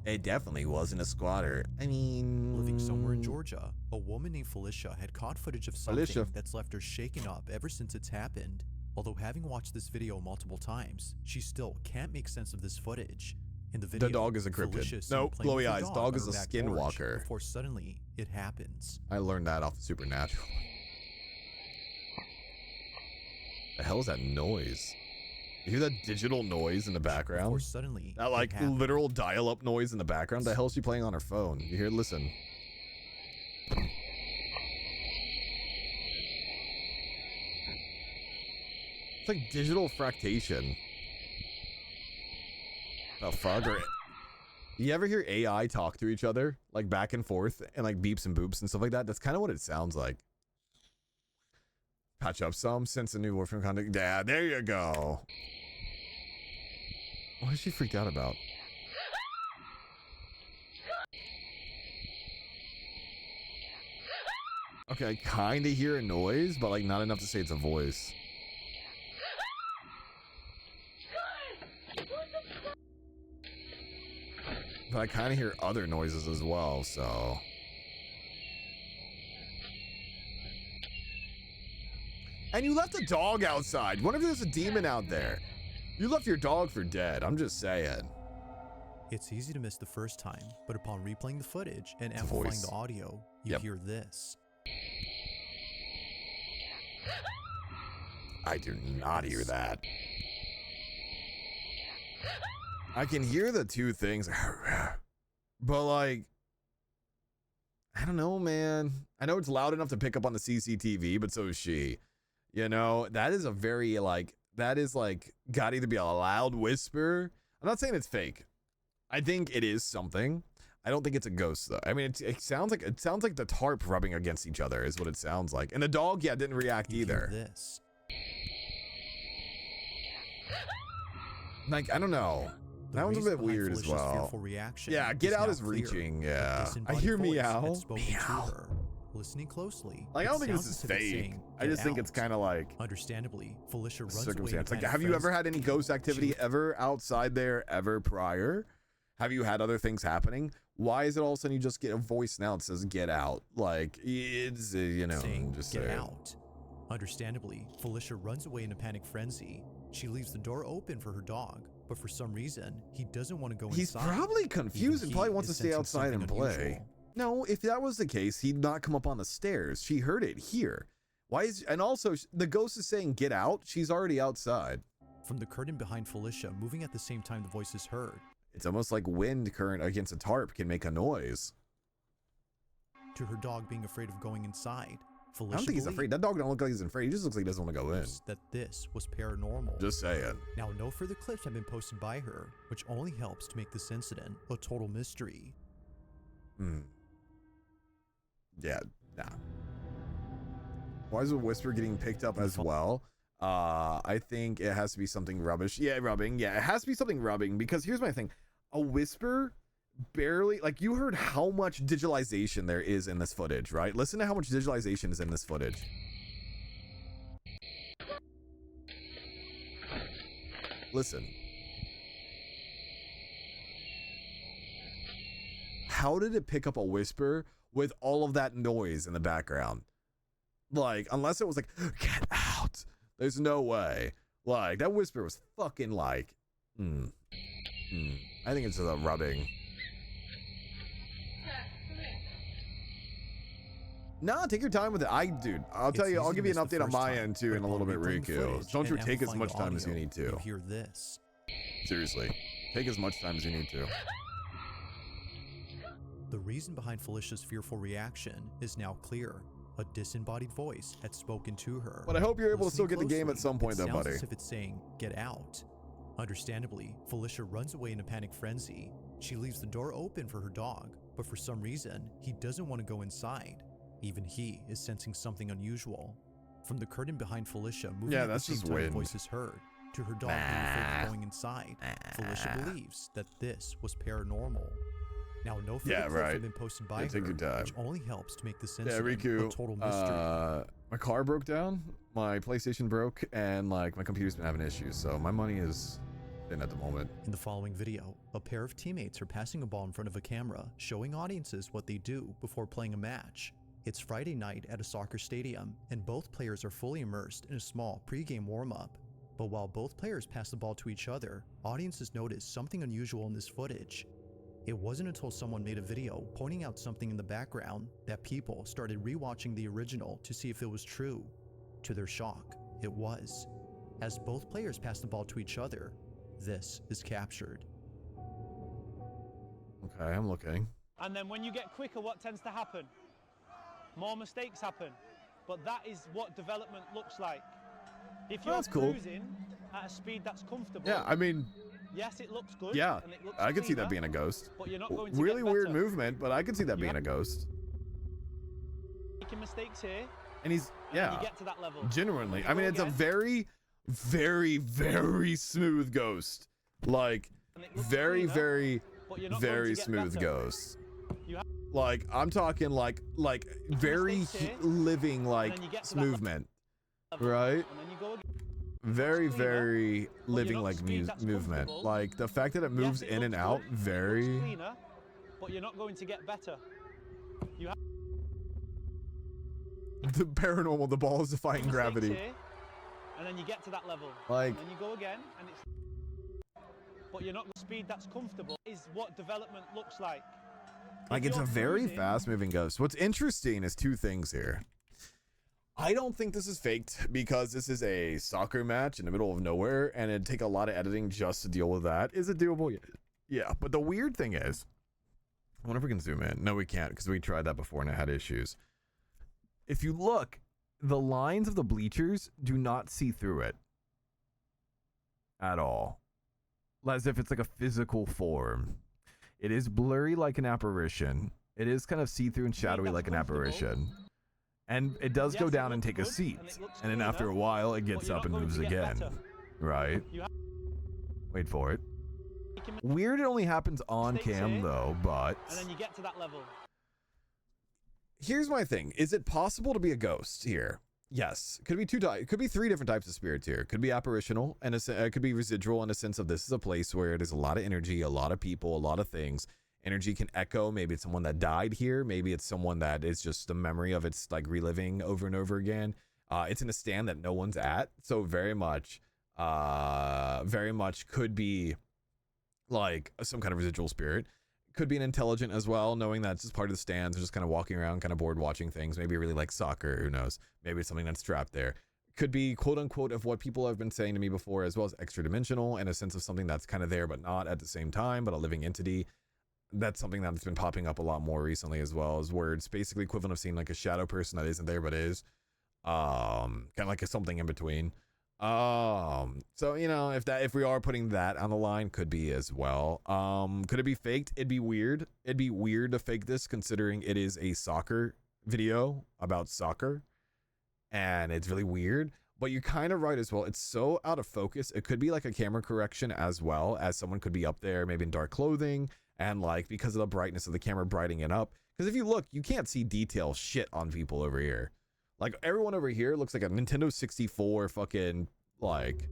It definitely wasn't a squatter. I mean, Living somewhere in Georgia, a woman named Felicia had caught footage of something Felicia. that's left her shaken up ever since it's happened. Although having watched this video multiple times, she still can't make sense of this footage. In the video, dog is a cryptid. Felicia is seen Nope, playing with glowy her eyes. dog Dog on is her a back porch skinwalker. Before suddenly it happens. I learned that off of Supernatural. The hell is that noise? You hear that digital noise in the background? Before suddenly That it like happens. literal dial-up noise in the background. The hell is she playing on her phone? You hear? Listen. It's like digital fractation. The fuck? Or you ever hear AI talk to each other like back and forth and like beeps and boops and stuff like that? That's kind of what it sounds like. Patch up some since the new Warframe content. Yeah, there you go. What is she freaked out about? Okay, I kind of hear a noise, but like not enough to say it's a voice. But I kind of hear other noises as well, so. And you left a dog outside. What if there's a demon out there? You left your dog for dead. I'm just saying. It's easy to miss the first time, but upon replaying the footage and a amplifying voice. the audio, you Yep. hear this. I do not hear that. I can hear the two things, but like, I don't know, man. I know it's loud enough to pick up on the CCTV, but so is she. You know, that is a very like, that is like, gotta either be a loud whisper. I'm not saying it's fake. I think it is something. I don't think it's a ghost though. I mean, it sounds like the tarp rubbing against each other is what it sounds like. And the dog, yeah, didn't react You hear either. this. Like, I don't know. The That one's a reason bit behind weird as Felicia's well. fearful reaction Yeah, get out now is clear. reaching. The Yeah, I disembodied hear voice meow. had spoken to Meow. her. Listening closely, Like, I it don't think this sounds is as if it's fake. saying, I just "Get think it's out." kind of like Understandably, Felicia runs away. in circumstance. Like, panic have you ever frenzy. had any ghost activity ever outside there ever prior? Have you had other things happening? Why is it all of a sudden you just get a voice now that says "get out"? Like, it's you know, saying, just "Get saying. out"? Understandably, Felicia runs away in a panic frenzy. She leaves the door open for her dog, but for some reason, he doesn't want to go He's inside. probably confused Even and probably he wants to is stay sensing outside and something play. unusual. No, if that was the case, he'd not come up on the stairs. She heard it here. Why is, and also the ghost is saying "get out." She's already outside. From the curtain behind Felicia, moving at the same time the voice is heard. It's almost like wind current against a tarp can make a noise. To her dog being afraid of going inside, Felicia I don't think he's afraid. That dog don't look like he's afraid. He just looks like he doesn't want to go in. believes that this was paranormal. Just saying. Now, no further clips have been posted by her, which only helps to make this incident a total mystery. Yeah, nah. Why is the whisper getting picked up as well? I think it has to be something rubbish. Yeah, rubbing. Yeah, it has to be something rubbing because here's my thing. A whisper barely, like you heard how much digitalization there is in this footage, right? Listen to how much digitalization is in this footage. Listen. How did it pick up a whisper with all of that noise in the background? Like, unless it was like, "Get out." There's no way. Like, that whisper was fucking like, I think it's a rubbing. Nah, take your time with it. Dude, I'll tell It's you, I'll easy give to you an miss the update on first my time, end too but in a little bit, upon replaying the Riku. footage Don't you and take as amplifying much the time as you audio, need to. You hear this. Seriously, take as much time as you need to. The reason behind Felicia's fearful reaction is now clear. A disembodied voice had spoken to her. But I hope you're able to Listening still get the game at closely, some point, it though, sounds buddy. as if it's saying, "Get out." Understandably, Felicia runs away in a panic frenzy. She leaves the door open for her dog, but for some reason, he doesn't want to go inside. Even he is sensing something unusual. From the curtain behind Felicia moving Yeah, at the that's same just time the wind. voice is heard, to her dog being afraid of going inside, Felicia believes that this was paranormal. Now, no further Yeah, clips right. have been posted by Yeah, take her, your time. which only helps to make this Yeah, incident a Riku. total mystery. My car broke down, my PlayStation broke, and like my computer's been having issues, so my money is in at the moment. In the following video, a pair of teammates are passing a ball in front of a camera, showing audiences what they do before playing a match. It's Friday night at a soccer stadium, and both players are fully immersed in a small pre-game warm-up. But while both players pass the ball to each other, audiences notice something unusual in this footage. It wasn't until someone made a video pointing out something in the background that people started rewatching the original to see if it was true. To their shock, it was. As both players pass the ball to each other, this is captured. Okay, I'm looking. And then when you get quicker, what tends to happen? More mistakes happen. But that is what development looks like. If you're That's cool. cruising at a speed that's comfortable, Yeah, I mean, yes, it looks good. yeah, and it looks I could see that cleaner, being a ghost. But you're not going to Really get weird better. movement, but I could see that You being a have- ghost. Making mistakes here, And he's, and then yeah, you get to that level. genuinely. You I mean, go it's a again, very, very, very smooth ghost. Like, and it looks very, cleaner, very, but you're not going very to get smooth better. ghost. You have- Like, I'm talking like very mistakes here, living, like, then you get to that movement, level. right? And then you go again. Very, cleaner, very living, not like, speed that's movement. comfortable. Like, the fact that it Yes, moves it in and looks out, good, it looks very... cleaner, but you're not going to get better. You have The paranormal, the ball is defying mistakes gravity. here, and then you get to that level. Like, And then you go again, and it's. But you're not speed that's comfortable. Is what development looks like. Like, If it's a you're very cruising- fast-moving ghost. What's interesting is two things here. I don't think this is faked because this is a soccer match in the middle of nowhere, and it'd take a lot of editing just to deal with that. Is it doable? Yeah, but the weird thing is, I wonder if we can zoom in. No, we can't because we tried that before and it had issues. If you look, the lines of the bleachers do not see through it at all. As if it's like a physical form. It is blurry like an apparition. It is kind of see-through and shadowy that's like an comfortable. apparition. And it does Yes, go it down and looks take a good, seat. and it looks And then cleaner, after a while, it gets you're up not and going moves to get again. better. Right? You have- Wait for it. Making Weird it only happens on mistakes cam here, though, but... And then you get to that level. Here's my thing. Is it possible to be a ghost here? Yes. Could be could be three different types of spirits here. Could be apparitional, and it could be residual in a sense of this is a place where there's a lot of energy, a lot of people, a lot of things. Energy can echo. Maybe it's someone that died here. Maybe it's someone that is just the memory of it's like reliving over and over again. It's in a stand that no one's at. So very much could be like some kind of residual spirit. Could be an intelligent as well, knowing that it's just part of the stands, just kind of walking around, kind of bored watching things. Maybe really like soccer, who knows? Maybe it's something that's trapped there. Could be quote unquote of what people have been saying to me before, as well as extra dimensional, in a sense of something that's kind of there but not at the same time, but a living entity. That's something that's been popping up a lot more recently, as well as where it's basically equivalent of seeing like a shadow person that isn't there but is. Kind of like a something in between. So you know, if we are putting that on the line, could be as well. Could it be faked? It'd be weird. It'd be weird to fake this, considering it is a soccer video about soccer, and it's really weird. But you're kind of right as well. It's so out of focus. It could be like a camera correction, as well as someone could be up there, maybe in dark clothing, and like because of the brightness of the camera brightening it up. Because if you look, you can't see detail shit on people over here. Like everyone over here looks like a Nintendo 64 fucking like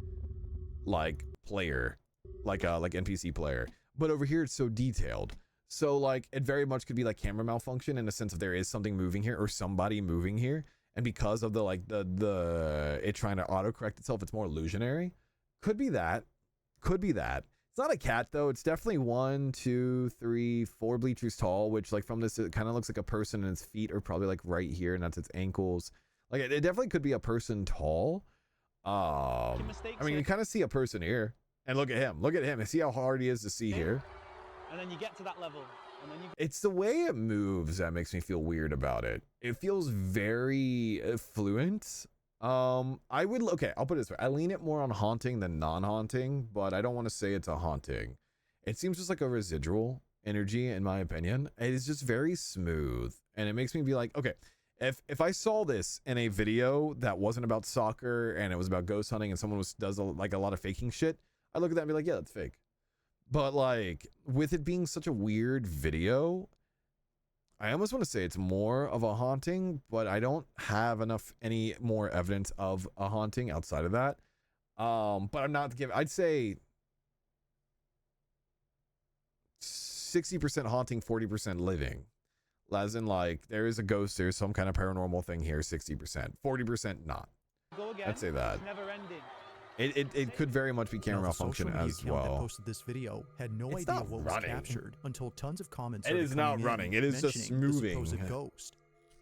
player, like NPC player. But over here it's so detailed. So like it very much could be like camera malfunction in the sense of there is something moving here or somebody moving here, and because of the like the it trying to autocorrect itself, it's more illusionary. Could be that. Could be that. It's not a cat though. It's definitely 1, 2, 3, 4 bleachers tall, which like from this it kind of looks like a person, and its feet are probably like right here, and that's its ankles. Like it definitely could be a person tall. I mean, you kind of see a person here, and look at him. Look at him. And see how hard he is to see here. And then you get to that level. And then you It's the way it moves that makes me feel weird about it. It feels very fluent. Okay, I'll put it this way. I lean it more on haunting than non-haunting, but I don't want to say it's a haunting. It seems just like a residual energy, in my opinion. It is just very smooth, and it makes me be like, okay, if I saw this in a video that wasn't about soccer and it was about ghost hunting and someone does a lot of faking shit, I look at that and be like, yeah, that's fake. But like with it being such a weird video, I almost want to say it's more of a haunting, but I don't have any more evidence of a haunting outside of that. But I'm not giving, I'd say 60% haunting, 40% living. As in, like, there is a ghost, there's some kind of paranormal thing here, 60%. 40% not. go again. I'd say that. It's never ending. It could very much be camera Now, the social malfunction media as account that well. posted this video had no It's idea not what was running. captured until tons of comments It started is not coming running. in It is just mentioning the moving. supposed ghost.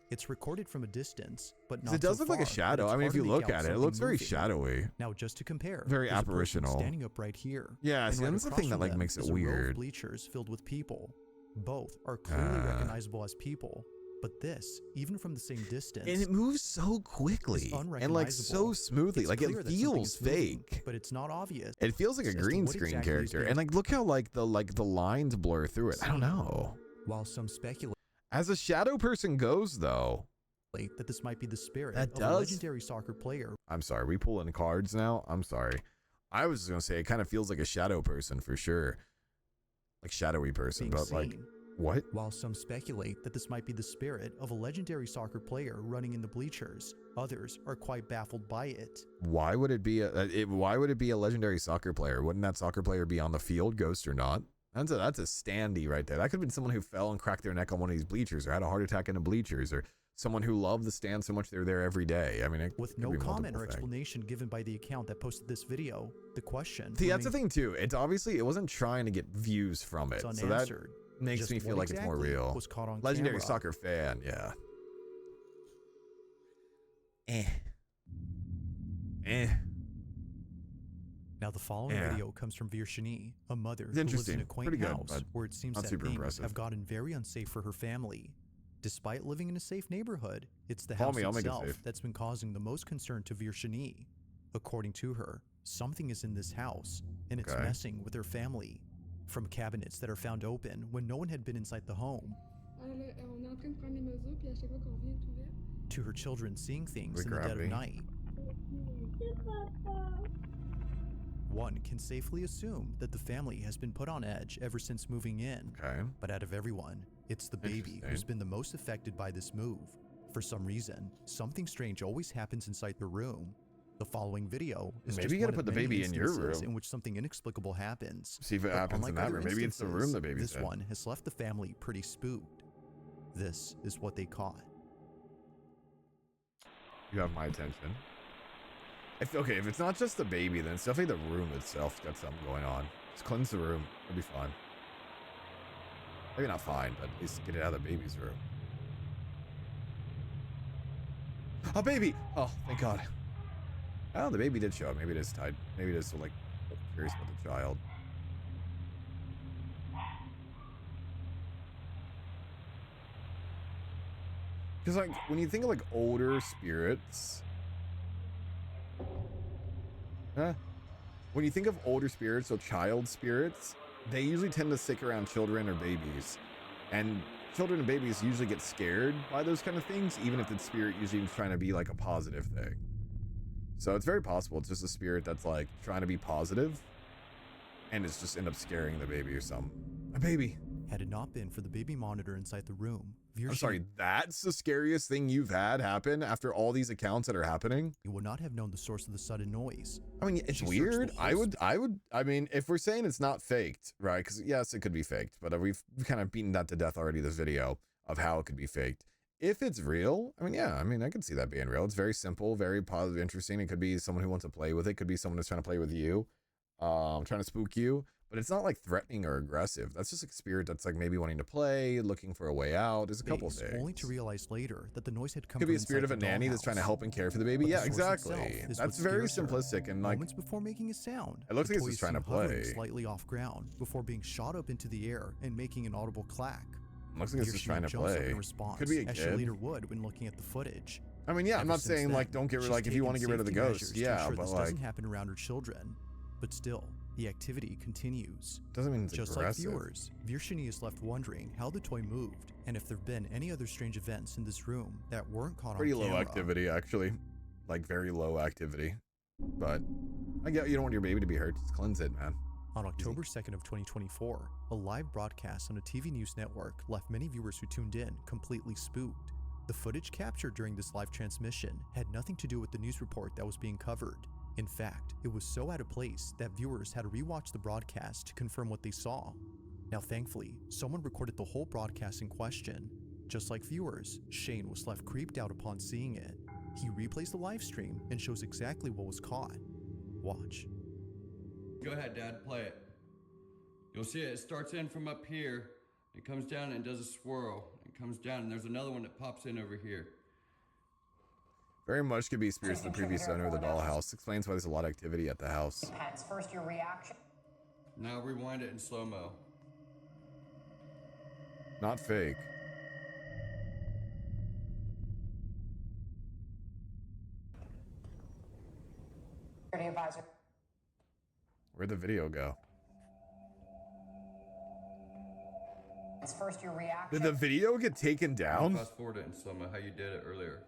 It's recorded from a distance, but 'Cause not it does so look like a far that shadow. it's I mean, hard if to you make look out at it, it something looks very moving. shadowy. Now, just to compare, Very there's a person apparitional. standing up right here. Yeah, and see, right that's the across thing that from like them makes it is a row of weird. bleachers filled with people. Both are clearly recognizable as people, but this, even from the same distance, And it moves so quickly and like so unrecognizable. smoothly. It's Like clear it that something feels is moving, fake. but it's not obvious. It feels like a as to green what screen exactly is character. being And like look how like the lines blur through it. I don't know. While some speculate As a shadow person goes though. that this might be the spirit That of a does- legendary soccer player. I'm sorry, we pulling cards now? I'm sorry. I was just gonna say it kind of feels like a shadow person for sure. Like shadowy person, being but like seen. what? While some speculate that this might be the spirit of a legendary soccer player running in the bleachers, others are quite baffled by it. Why would it be why would it be a legendary soccer player? Wouldn't that soccer player be on the field, ghost or not? That's a standee right there. That could have been someone who fell and cracked their neck on one of these bleachers or had a heart attack in the bleachers or someone who loved the stand so much they're there every day. I mean, it With could no be comment multiple or things. explanation given by the account that posted this video, the question See, that's the remains thing too. It's obviously it wasn't trying to get views from it, so that unanswered. makes Just me feel what like it's more exactly real. was caught on Legendary camera. soccer fan, yeah. Now, the following Yeah. video comes from Virginie, a mother It's who lives in interesting. a quaint Pretty good, house but where it seems not that super things impressive. have gotten very unsafe for her family. Despite living in a safe neighborhood, it's the Follow house me, I'll make it itself safe. that's been causing the most concern to Virginie. According to her, something is in this house, and it's Okay. messing with her family. From cabinets that are found open when no one had been inside the home, On est en train de prendre les mesures, puis à chaque fois qu'on revient tout ouvert. to her children seeing things With in the dead of gravity. night. One can safely assume that the family has been put on edge ever since moving in. Okay. But out of everyone, it's the baby who's Interesting. been the most affected by this move. For some reason, something strange always happens inside the room. The following video is Maybe just you gotta one of put the many baby in your instances room. in which something inexplicable happens. See if it But happens in unlike that other room. Maybe it's the room instances, the baby's this in. one has left the family pretty spooked. This is what they caught. You have my attention. If it's not just the baby, then it's definitely the room itself's got something going on. Just cleanse the room. It'll be fine. Maybe not fine, but at least get it out of the baby's room. A baby! Oh, thank God. Oh, the baby did show up. Maybe it is tied. Maybe it is like curious about the child. Because like when you think of like older spirits, when you think of older spirits, so child spirits, they usually tend to stick around children or babies, and children and babies usually get scared by those kind of things, even if the spirit usually is trying to be like a positive thing. So it's very possible it's just a spirit that's like trying to be positive, and it's just end up scaring the baby or something. A baby. Had it not been for the baby monitor inside the room, I'm sorry, that's the scariest thing you've had happen after all these accounts that are happening? You would not have known the source of the sudden noise. I mean, it's She searched weird. the I whole would, I mean, if we're saying it's not faked, right? Because yes, it could be faked, but we've kind of beaten that to death already, this video of how it could be faked. If it's real, I mean, yeah, I mean, I could see that being real. It's very simple, very positive, interesting. It could be someone who wants to play with it. It could be someone who's trying to play with you. trying to spook you, but it's not like threatening or aggressive. That's just a spirit that's like maybe wanting to play, looking for a way out. There's a couple things. Only to realize later that the noise had come Could from be a spirit of a inside the nanny that's dollhouse. trying to help and care for the baby. But Yeah, the source itself exactly. is That's what very scares her. simplistic and like Moments before making a sound, it looks the like it's toy just trying is to seen hovering play. slightly off ground before being shot up into the air and making an audible clack. looks like it's just trying to jumps up play. in response, Could be a as she kid. later would when looking at the footage. I mean, yeah, I'm Ever not since saying like then, don't get rid she's like if you want to taken get rid of the safety ghost, measures to yeah, ensure but this like doesn't happen around her children. But still, the activity continues. doesn't mean it's Just aggressive. like viewers, Virshini is left wondering how the toy moved and if there have been any other strange events in this room that weren't caught Pretty on low camera. activity, actually, like very low activity. But I get you don't want your baby to be hurt. Just cleanse it, man. On October 2nd of 2024, a live broadcast on a TV news network left many viewers who tuned in completely spooked. The footage captured during this live transmission had nothing to do with the news report that was being covered. In fact, it was so out of place that viewers had to rewatch the broadcast to confirm what they saw. Now thankfully, someone recorded the whole broadcast in question. Just like viewers, Shane was left creeped out upon seeing it. He replays the live stream and shows exactly what was caught. Watch. Go ahead, Dad, play it. You'll see it starts in from up here, it comes down and does a swirl. It comes down and there's another one that pops in over here. Very much could be spirits of the previous owner of the dollhouse. Explains why there's a lot of activity at the house. Depends. First, your reaction. Now rewind it in slow-mo. Not fake. Security advisor. Where'd the video go? It's first your reaction. Did the video get taken down? Fast forward it in slow-mo how you did it earlier.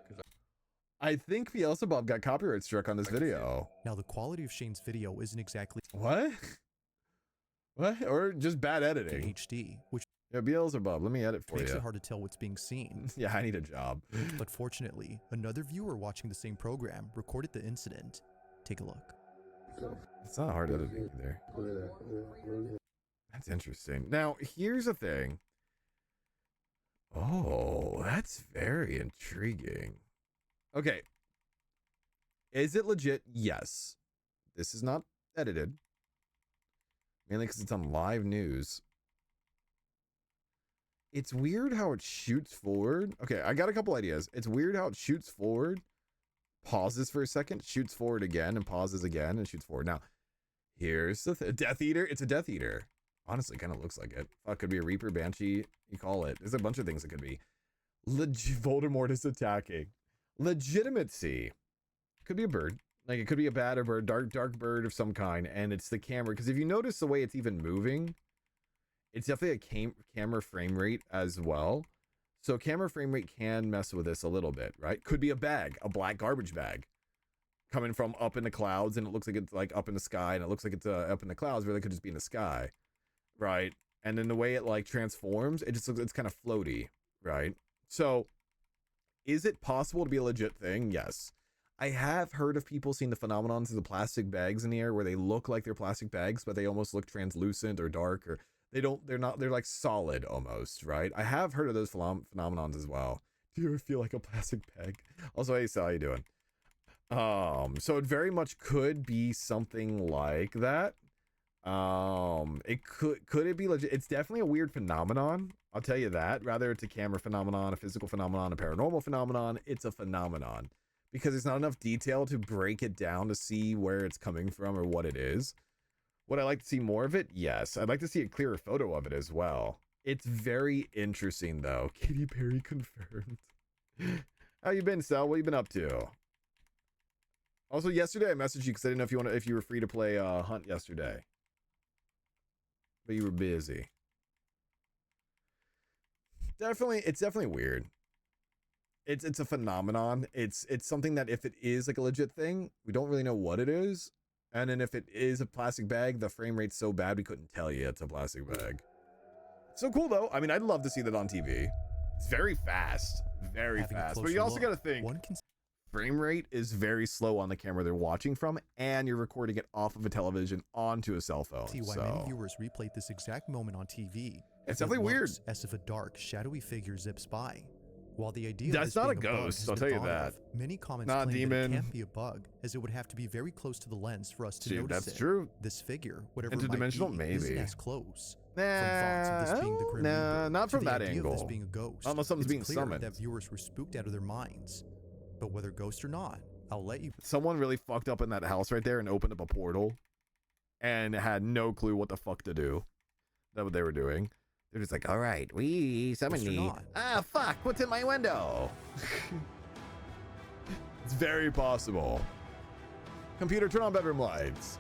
I think Beelzebub got copyright struck on this video. Now the quality of Shane's video isn't exactly What? What? Or just bad editing. HD, which Yeah, Beelzebub, let me edit for makes you. it hard to tell what's being seen. Yeah, I need a job. But fortunately, another viewer watching the same program recorded the incident. Take a look. It's not hard editing either. That's interesting. Now, here's the thing. Oh, that's very intriguing. Okay. Is it legit? Yes. This is not edited. Mainly because it's on live news. It's weird how it shoots forward. Okay, I got a couple ideas. It's weird how it shoots forward, pauses for a second, shoots forward again, and pauses again, and shoots forward. Now, here's the Death Eater. It's a Death Eater. Honestly, kind of looks like it. Fuck, could be a Reaper, Banshee. You call it. There's a bunch of things it could be. Voldemort is attacking. Legitimacy. Could be a bird. Like, it could be a bat or bird, dark bird of some kind, and it's the camera. Because if you notice the way it's even moving, it's definitely a camera frame rate as well. So camera frame rate can mess with this a little bit, right? Could be a bag, a black garbage bag coming from up in the clouds, and it looks like it's like up in the sky, and it looks like it's up in the clouds, really could just be in the sky, right? And then the way it like transforms, it just looks, it's kind of floaty, right? So is it possible to be a legit thing? Yes. I have heard of people seeing the phenomenons of the plastic bags in the air where they look like they're plastic bags, but they almost look translucent or dark, or they're like solid almost, right? I have heard of those phenomenons as well. Do you ever feel like a plastic bag? Also, hey Sal, how you doing? So it very much could be something like that. It could it be legit? It's definitely a weird phenomenon, I'll tell you that. Rather it's a camera phenomenon, a physical phenomenon, a paranormal phenomenon, it's a phenomenon. Because there's not enough detail to break it down to see where it's coming from or what it is. Would I like to see more of it? Yes. I'd like to see a clearer photo of it as well. It's very interesting though. Katy Perry confirmed. How you been, Sal? What you been up to? Also, yesterday I messaged you because I didn't know if you were free to play Hunt yesterday. But you were busy. It's definitely weird. It's a phenomenon. It's something that if it is like a legit thing, we don't really know what it is. And then if it is a plastic bag, the frame rate's so bad we couldn't tell you it's a plastic bag. It's so cool though. I mean, I'd love to see that on TV. It's very fast. Very fast. But you also got to think, frame rate is very slow on the camera they're watching from, and you're recording it off of a television onto a cell phone. See why many viewers replayed this exact moment on TV. It's definitely weird. As if a dark, shadowy figure zips by. While the idea That's of not this a being bug ghost, has I'll been tell you thought that. of, many comments Not a claim that demon. it can't be a bug, as it would have to be very close to the lens for us to Dude, notice that's it. true. This figure, whatever it might Interdimensional, be, isn't maybe. as close. From thoughts of this being the Grim Reaper not to from the that idea of this angle. being a ghost, Unless something's it's being clear summoned. that viewers were spooked out of their minds. But whether ghost or not, I'll let you. Someone really fucked up in that house right there and opened up a portal and had no clue what the fuck to do. That's what they were doing. They're just like, all right, we summon Ghost or me. not. Ah, fuck, what's in my window? It's very possible. Computer, turn on bedroom lights.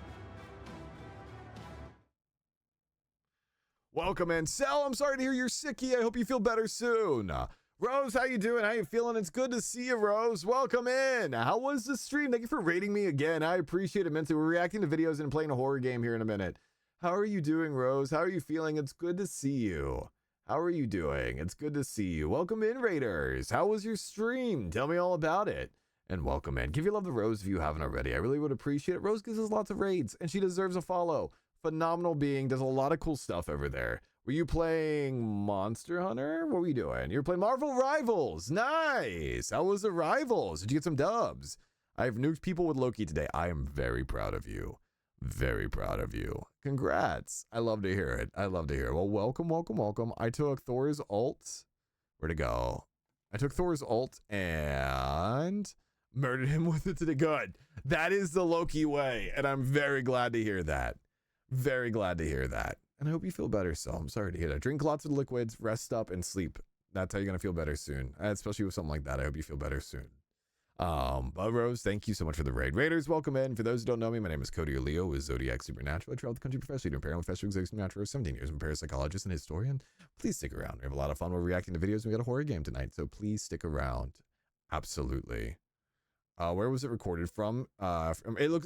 Welcome in. Sal, I'm sorry to hear you're sicky. I hope you feel better soon. Rose, how you doing? How you feeling? It's good to see you, Rose. Welcome in. How was the stream? Thank you for rating me again. I appreciate it immensely. We're reacting to videos and playing a horror game here in a minute. How are you doing, Rose? How are you feeling? It's good to see you. How are you doing? It's good to see you. Welcome in, Raiders. How was your stream? Tell me all about it. And welcome in. Give your love to Rose if you haven't already. I really would appreciate it. Rose gives us lots of raids, and she deserves a follow. Phenomenal being. Does a lot of cool stuff over there. Were you playing Monster Hunter? What were you doing? You were playing Marvel Rivals. Nice. How was the Rivals? Did you get some dubs? I've nuked people with Loki today. I am very proud of you. Very proud of you. Congrats. I love to hear it. I love to hear it. Well, welcome, welcome, welcome. I took Thor's ult. Where'd it go? I took Thor's ult and murdered him with it today. Good. That is the Loki way. And I'm very glad to hear that. Very glad to hear that. And I hope you feel better, so I'm sorry to hear that. Drink lots of liquids, rest up, and sleep. That's how you're going to feel better soon. Especially with something like that. I hope you feel better soon. But Rose, thank you so much for the raid. Raiders, welcome in. For those who don't know me, my name is Cody Leo with Zodiac Supernatural. I travel the country professionally doing paranormal investigations for 17 years. I'm a parapsychologist and historian. Please stick around. We have a lot of fun. We're reacting to videos. We got a horror game tonight, so please stick around. Absolutely. Where was it recorded from?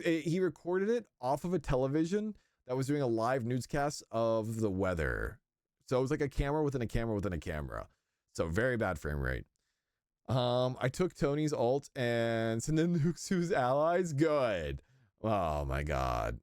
He recorded it off of a television that was doing a live newscast of the weather. So it was like a camera within a camera within a camera. So very bad frame rate. I took Tony's ult and sent in nukes to his allies. Good. Oh my god.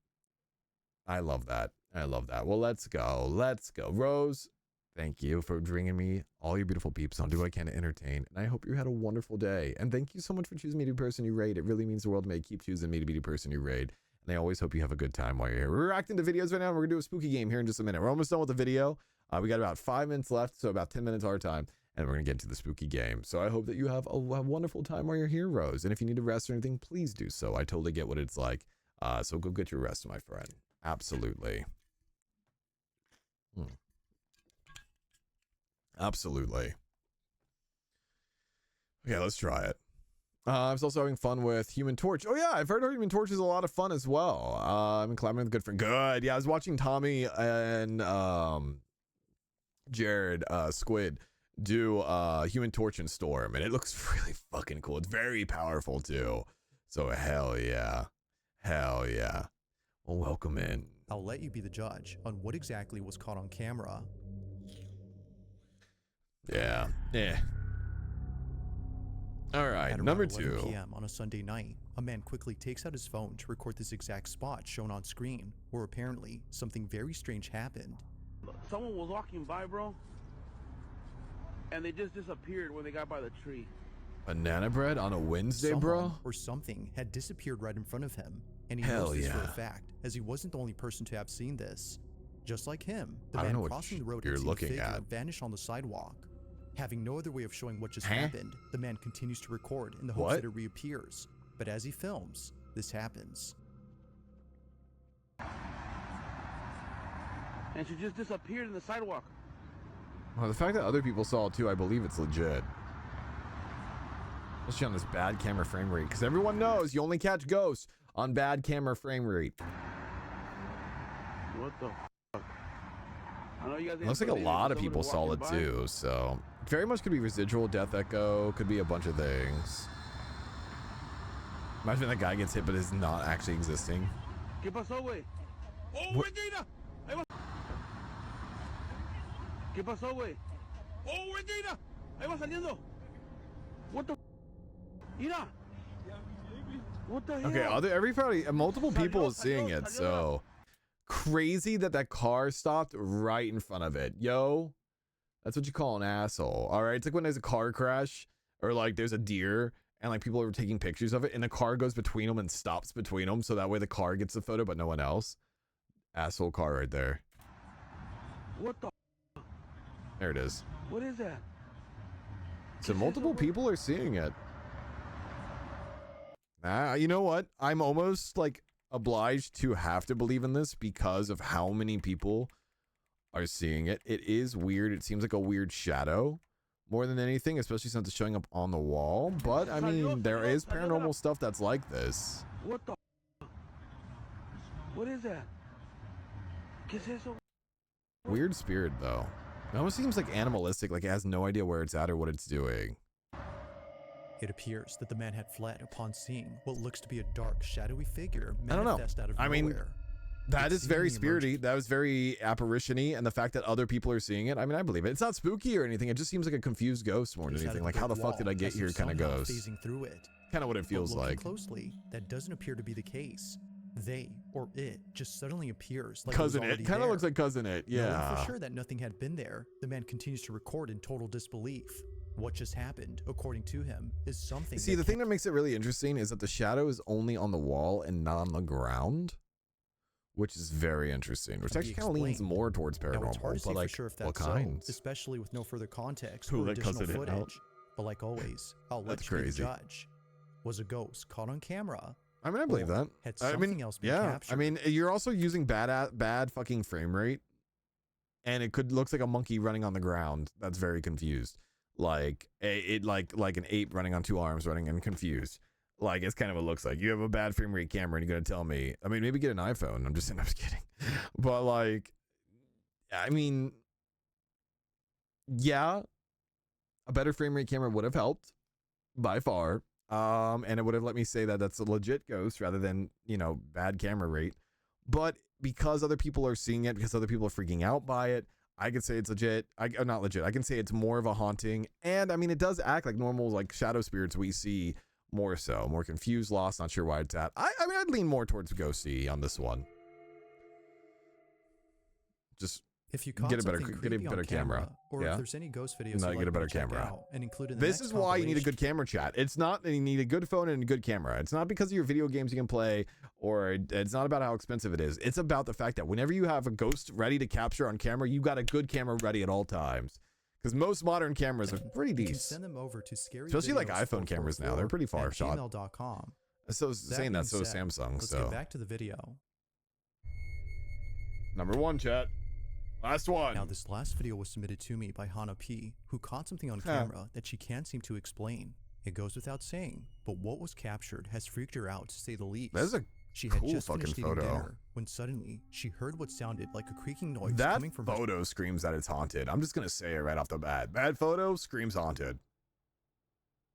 I love that. I love that. Well, let's go. Let's go. Rose, thank you for bringing me all your beautiful peeps on Do What I Can to Entertain. And I hope you had a wonderful day. And thank you so much for choosing me to be the person you raid. It really means the world to me. Keep choosing me to be the person you raid. And I always hope you have a good time while you're here. We're reacting to videos right now. We're going to do a spooky game here in just a minute. We're almost done with the video. We got about 5 minutes left, so about 10 minutes our time. And we're going to get into the spooky game. So I hope that you have a wonderful time while you're here, Rose. And if you need to rest or anything, please do so. I totally get what it's like. So go get your rest, my friend. Absolutely. Absolutely. Okay, let's try it. I was also having fun with Human Torch. Oh yeah, I've heard Human Torch is a lot of fun as well. I'm collaborating with a good friend. Good. Yeah, I was watching Tommy and Jared Squid do Human Torch and Storm, and it looks really fucking cool. It's very powerful too. So hell yeah. Hell yeah. Well, welcome in. I'll let you be the judge on what exactly was caught on camera. Yeah. Yeah. All right, At number around 11 2. p.m. on a Sunday night, a man quickly takes out his phone to record this exact spot shown on screen, where apparently something very strange happened. Someone was walking by, bro, and they just disappeared when they got by the tree. Banana bread on a Wednesday, Someone bro? or something had disappeared right in front of him, and he Hell knows this for yeah. a fact, as he wasn't the only person to have seen this. Just like him, the I don't know man what crossing the road you're had seen a looking figure at. vanish on the sidewalk. Having no other way of showing what just Huh? happened, the man continues to record in the hopes What? that it reappears. But as he films, this happens. And she just disappeared in the sidewalk. Well, the fact that other people saw it too, I believe it's legit. Especially on this bad camera frame rate, because everyone knows you only catch ghosts on bad camera frame rate. What the fuck? I know you guys. It looks like a lot of people saw it too, so it very much could be residual death echo, could be a bunch of things. Imagine that guy gets hit but is not actually existing. ¿Qué pasó, güey? Oh, What? Regina! Ahí va. ¿Qué pasó, güey? Oh, Regina! Ahí va saliendo. What the? Mira. What the hell? Okay, everybody, multiple people is seeing it, so crazy that that car stopped right in front of it. Yo, That's what you call an asshole. All right. It's like when there's a car crash or like there's a deer and like people are taking pictures of it and the car goes between them and stops between them. So that way the car gets the photo, but no one else. Asshole car right there. What the? There it is. What is that? So multiple people are seeing it. You know what? I'm almost like obliged to have to believe in this because of how many people are seeing it. It is weird. It seems like a weird shadow more than anything, especially since it's showing up on the wall. But I mean, there is paranormal stuff that's like this. What the? What is that? Weird spirit though. It almost seems like animalistic, like it has no idea where it's at or what it's doing. It appears that the man had fled upon seeing what looks to be a dark, shadowy figure I don't know. manifest out of I mean, nowhere. that It is very seemingly spirity. That was very apparition-y, and the fact that other people are seeing it, I mean, I believe it. It's not spooky or anything. It just seems like a confused ghost more than emerged out anything. of Like, the how the brick fuck did I wall get as here if kind of somehow ghost. phasing through it. Kind of what it feels But looking like. closely, that doesn't appear to be the case. They, or it, just suddenly appears like it was Cousin It. already Kind of there. looks like Cousin It. Knowing Yeah. for sure that nothing had been there, the man continues to record in total disbelief. What just happened, according to him, is something. See, the thing that makes it really interesting is that the shadow is only on the wall and not on the ground, which is very interesting. Which Can be actually kind of leans explained. more towards Now, it's hard to paranormal, say but like, for sure if what that's so, kinds? especially with no further context Who or let additional Cousin It out? footage. But like always, I'll let That's you be the crazy. judge. Was a ghost caught on camera? I mean, I believe Or that. Had I something mean, else been yeah. captured? I mean, you're also using bad fucking frame rate, and it looks like a monkey running on the ground that's very confused, like like an ape running on two arms, running and confused. Like it's kind of what it looks like. You have a bad frame rate camera, and you're gonna tell me? I mean, maybe get an iPhone. I'm just kidding, but like, I mean, yeah, a better frame rate camera would have helped by far. And it would have let me say that that's a legit ghost rather than, you know, bad camera rate. But because other people are seeing it, because other people are freaking out by it, I could say it's legit. Not legit. I can say it's more of a haunting. And I mean, it does act like normal, like shadow spirits we see more so. More confused, lost, not sure why it's at. I mean, I'd lean more towards ghosty on this one. Just If you caught get a better something creepy on camera. or Yeah. if there's any ghost videos, No, you'd get a like me better to check camera. out and include in the This next is why you need a compilation. good camera, chat. It's not that you need a good phone and a good camera. It's not because of your video games you can play, or it's not about how expensive it is. It's about the fact that whenever you have a ghost ready to capture on camera, you got a good camera ready at all times. Because most modern cameras are pretty You can decent. send them over to scary Especially like videos iPhone cameras now. They're pretty far at shot. gmail.com. So That saying that, being so is said, Samsung. Let's So get back to the video. number one, chat. Last one. Now, this last video was submitted to me by Hana P, who caught something on camera that she can't seem to explain. It goes without saying, but what was captured has freaked her out, to say the least. That is a She had cool just fucking finished eating photo. dinner when suddenly she heard what sounded like a creaking noise That coming from her. photo screams that it's haunted. I'm just gonna say it right off the bat. Bad photo screams haunted.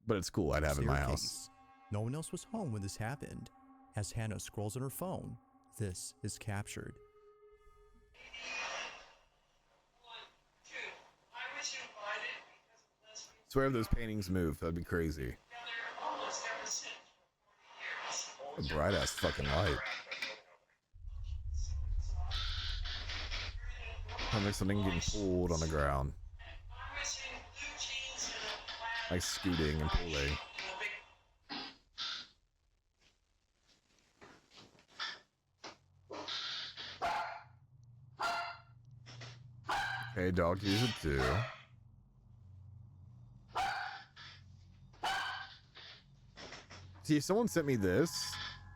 But it's cool. I'd have it in my house. staircase. No one else was home when this happened. As Hannah scrolls on her phone, this is captured. Swear if those paintings move, that'd be crazy. A bright ass fucking light. Oh, there's something getting pulled on the ground. Like scooting and pulling. Okay, dog, use it too. See, if someone sent me this,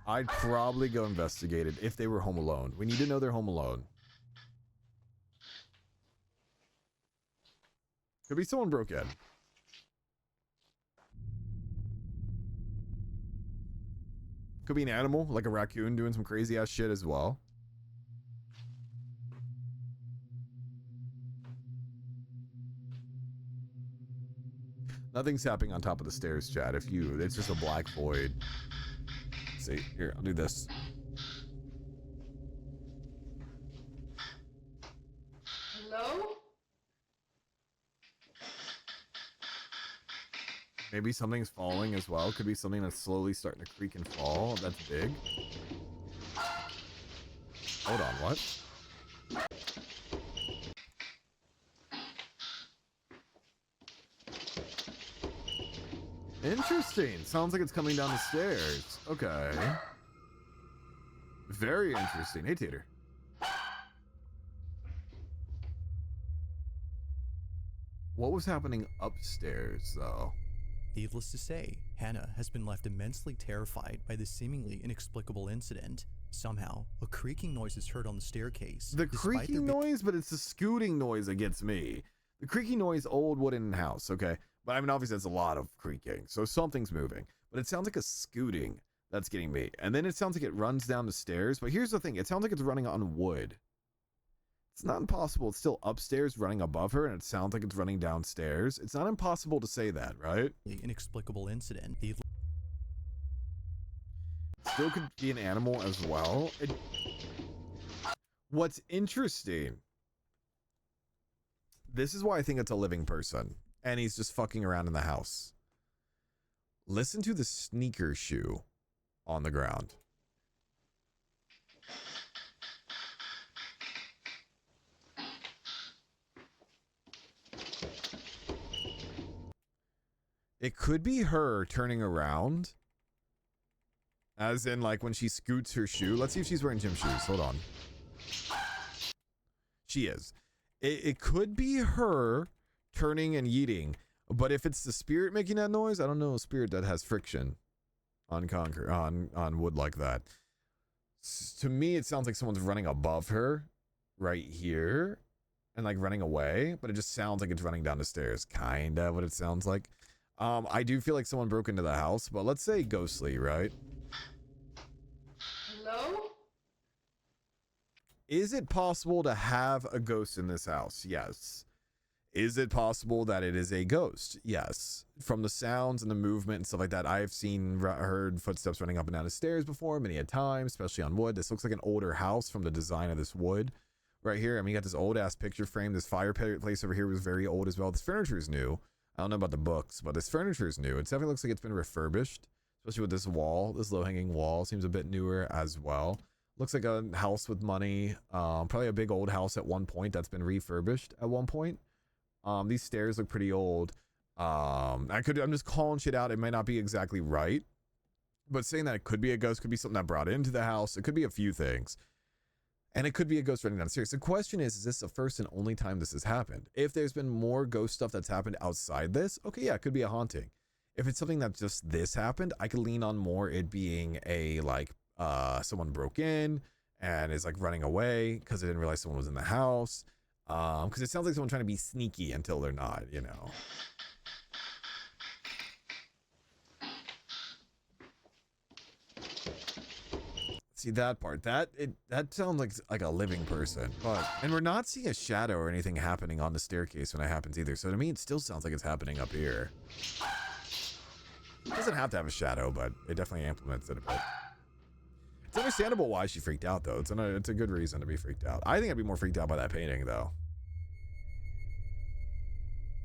I'd probably go investigate it if they were home alone. We need to know they're home alone. Could be someone broke in. Could be an animal, like a raccoon doing some crazy ass shit as well. Nothing's happening on top of the stairs, chat. It's just a black void. See, here, I'll do this. Hello? Maybe something's falling as well. Could be something that's slowly starting to creak and fall. That's big. Hold on, what? Interesting. Sounds like it's coming down the stairs. Okay. Very interesting. Hey, Tater. What was happening upstairs, though? Needless to say, Hannah has been left immensely terrified by this seemingly inexplicable incident. Somehow, a creaking noise is heard on the staircase. The creaking noise, but it's the scooting noise that gets me. The creaking noise, old wooden house, okay? But I mean, obviously, that's a lot of creaking, so something's moving. But it sounds like a scooting that's getting me. And then it sounds like it runs down the stairs. But here's the thing. It sounds like it's running on wood. It's not impossible. It's still upstairs running above her, and it sounds like it's running downstairs. It's not impossible to say that, right? The inexplicable incident. Still could be an animal as well. What's interesting, this is why I think it's a living person, and he's just fucking around in the house. Listen to the sneaker shoe on the ground. It could be her turning around. As in, like, when she scoots her shoe. Let's see if she's wearing gym shoes. Hold on. She is. It could be her turning and yeeting. But if it's the spirit making that noise, I don't know a spirit that has friction on concrete, on wood like that. To me, it sounds like someone's running above her right here and, like, running away. But it just sounds like it's running down the stairs. Kind of what it sounds like. I do feel like someone broke into the house. But let's say ghostly, right? Hello? Is it possible to have a ghost in this house? Yes. Is it possible that it is a ghost? Yes. From the sounds and the movement and stuff like that, I've heard footsteps running up and down the stairs before many a time, especially on wood. This looks like an older house from the design of this wood right here. I mean, you got this old ass picture frame. This fireplace over here was very old as well. This furniture is new. I don't know about the books, but this furniture is new. It definitely looks like it's been refurbished. Especially with this wall, this low-hanging wall seems a bit newer as well. Looks like a house with money. Probably a big old house at one point that's been refurbished at one point. These stairs look pretty old. I'm just calling shit out. It might not be exactly right, but saying that it could be a ghost, could be something that brought into the house. It could be a few things, and it could be a ghost running down the stairs. The question is this the first and only time this has happened? If there's been more ghost stuff that's happened outside this, okay, yeah, it could be a haunting. If it's something that just this happened, I could lean on more it being a, like, someone broke in and is, like, running away because they didn't realize someone was in the house. Because it sounds like someone trying to be sneaky until they're not, you know. See that part? That sounds like a living person. And we're not seeing a shadow or anything happening on the staircase when it happens either. So to me, it still sounds like it's happening up here. It doesn't have to have a shadow, but it definitely implements it a bit. It's understandable why she freaked out, though. It's a good reason to be freaked out. I think I'd be more freaked out by that painting, though.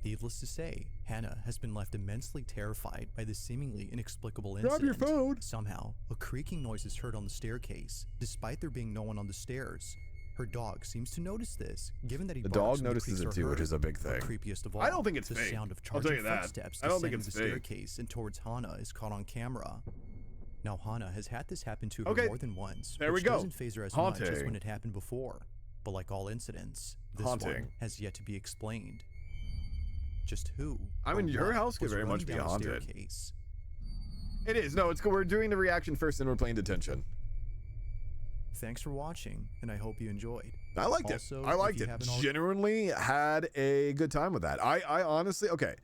Needless to say, Hannah has been left immensely terrified by this seemingly inexplicable incident. Grab your phone. Somehow, a creaking noise is heard on the staircase, despite there being no one on the stairs. Her dog seems to notice this, given that the dog notices it too, which is a big thing. Creepiest of all, I don't think it's the fake. sound of I'll tell charging you that. footsteps I don't think descending it's the fake. staircase and towards Hannah is caught on camera. Now, Hannah has had this happen to her Okay. more than once, There we which go. doesn't phase her as much as Haunting. when it happened before. But like all incidents, this one Haunting. has yet to be explained. Just who? I mean, or your what house could was very running much be down the haunted. staircase? It is. No, we're doing the reaction first, and we're playing detention. Thanks for watching, and I hope you enjoyed. I liked Also, it. I if liked you it. haven't already- Genuinely had a good time with that. I honestly, okay.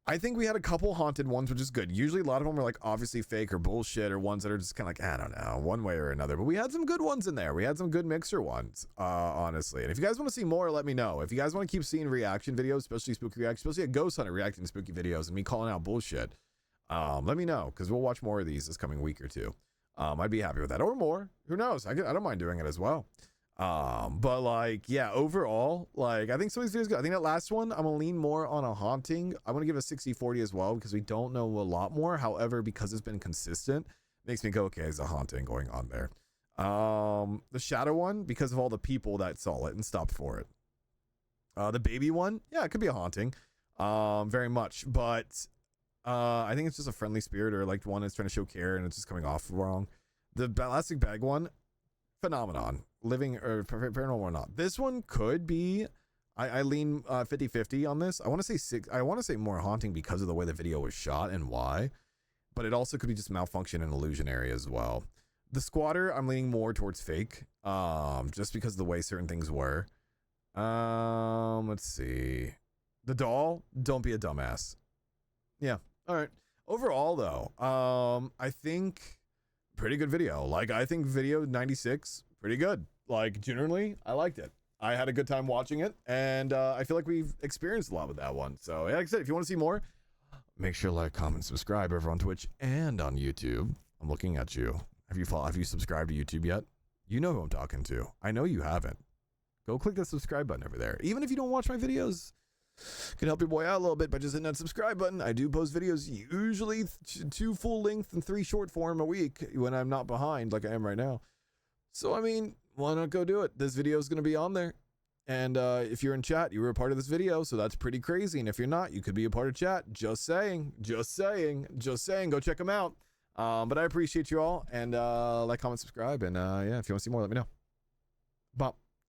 I think we had a couple haunted ones, which is good. Usually a lot of them are like obviously fake or bullshit or ones that are just kind of like, I don't know, one way or another. But we had some good ones in there. We had some good mixer ones, honestly. And if you guys want to see more, let me know. If you guys want to keep seeing reaction videos, especially spooky reactions, especially a ghost hunter reacting to spooky videos and me calling out bullshit, let me know, because we'll watch more of these this coming week or two. I'd be happy with that, or more. Who knows? I don't mind doing it as well. But like, yeah, overall, like, I think some of these videos good. I think that last one, I'm gonna lean more on a haunting. I'm gonna give it a 60-40 as well, because we don't know a lot more. However, because it's been consistent, makes me go, okay, there's a haunting going on there. The shadow one, because of all the people that saw it and stopped for it. The baby one, yeah, it could be a haunting, very much. But I think it's just a friendly spirit, or like one that's trying to show care and it's just coming off wrong. The plastic bag one, phenomenon. Living or paranormal or not. This one could be, I lean 50-50 on this. I want to say more haunting because of the way the video was shot and why, but it also could be just malfunction and illusionary as well. The squatter, I'm leaning more towards fake, just because of the way certain things were. Let's see. The doll, don't be a dumbass. Yeah. All right. Overall, though, I think pretty good video. Like, I think video 96, pretty good. Like, generally, I liked it. I had a good time watching it, and I feel like we've experienced a lot with that one. So, like I said, if you want to see more, make sure to like, comment, subscribe over on Twitch and on YouTube. I'm looking at you. Have you subscribed to YouTube yet? You know who I'm talking to. I know you haven't. Go click the subscribe button over there. Even if you don't watch my videos, can help your boy out a little bit by just hitting that subscribe button. I do post videos, usually 2 full length and 3 short form a week when I'm not behind like I am right now. So, I mean, why not go do it? This video is going to be on there. And if you're in chat, you were a part of this video, so that's pretty crazy. And if you're not, you could be a part of chat. Just saying. Go check them out. But I appreciate you all. And like, comment, subscribe. And yeah, if you want to see more, let me know. Bye.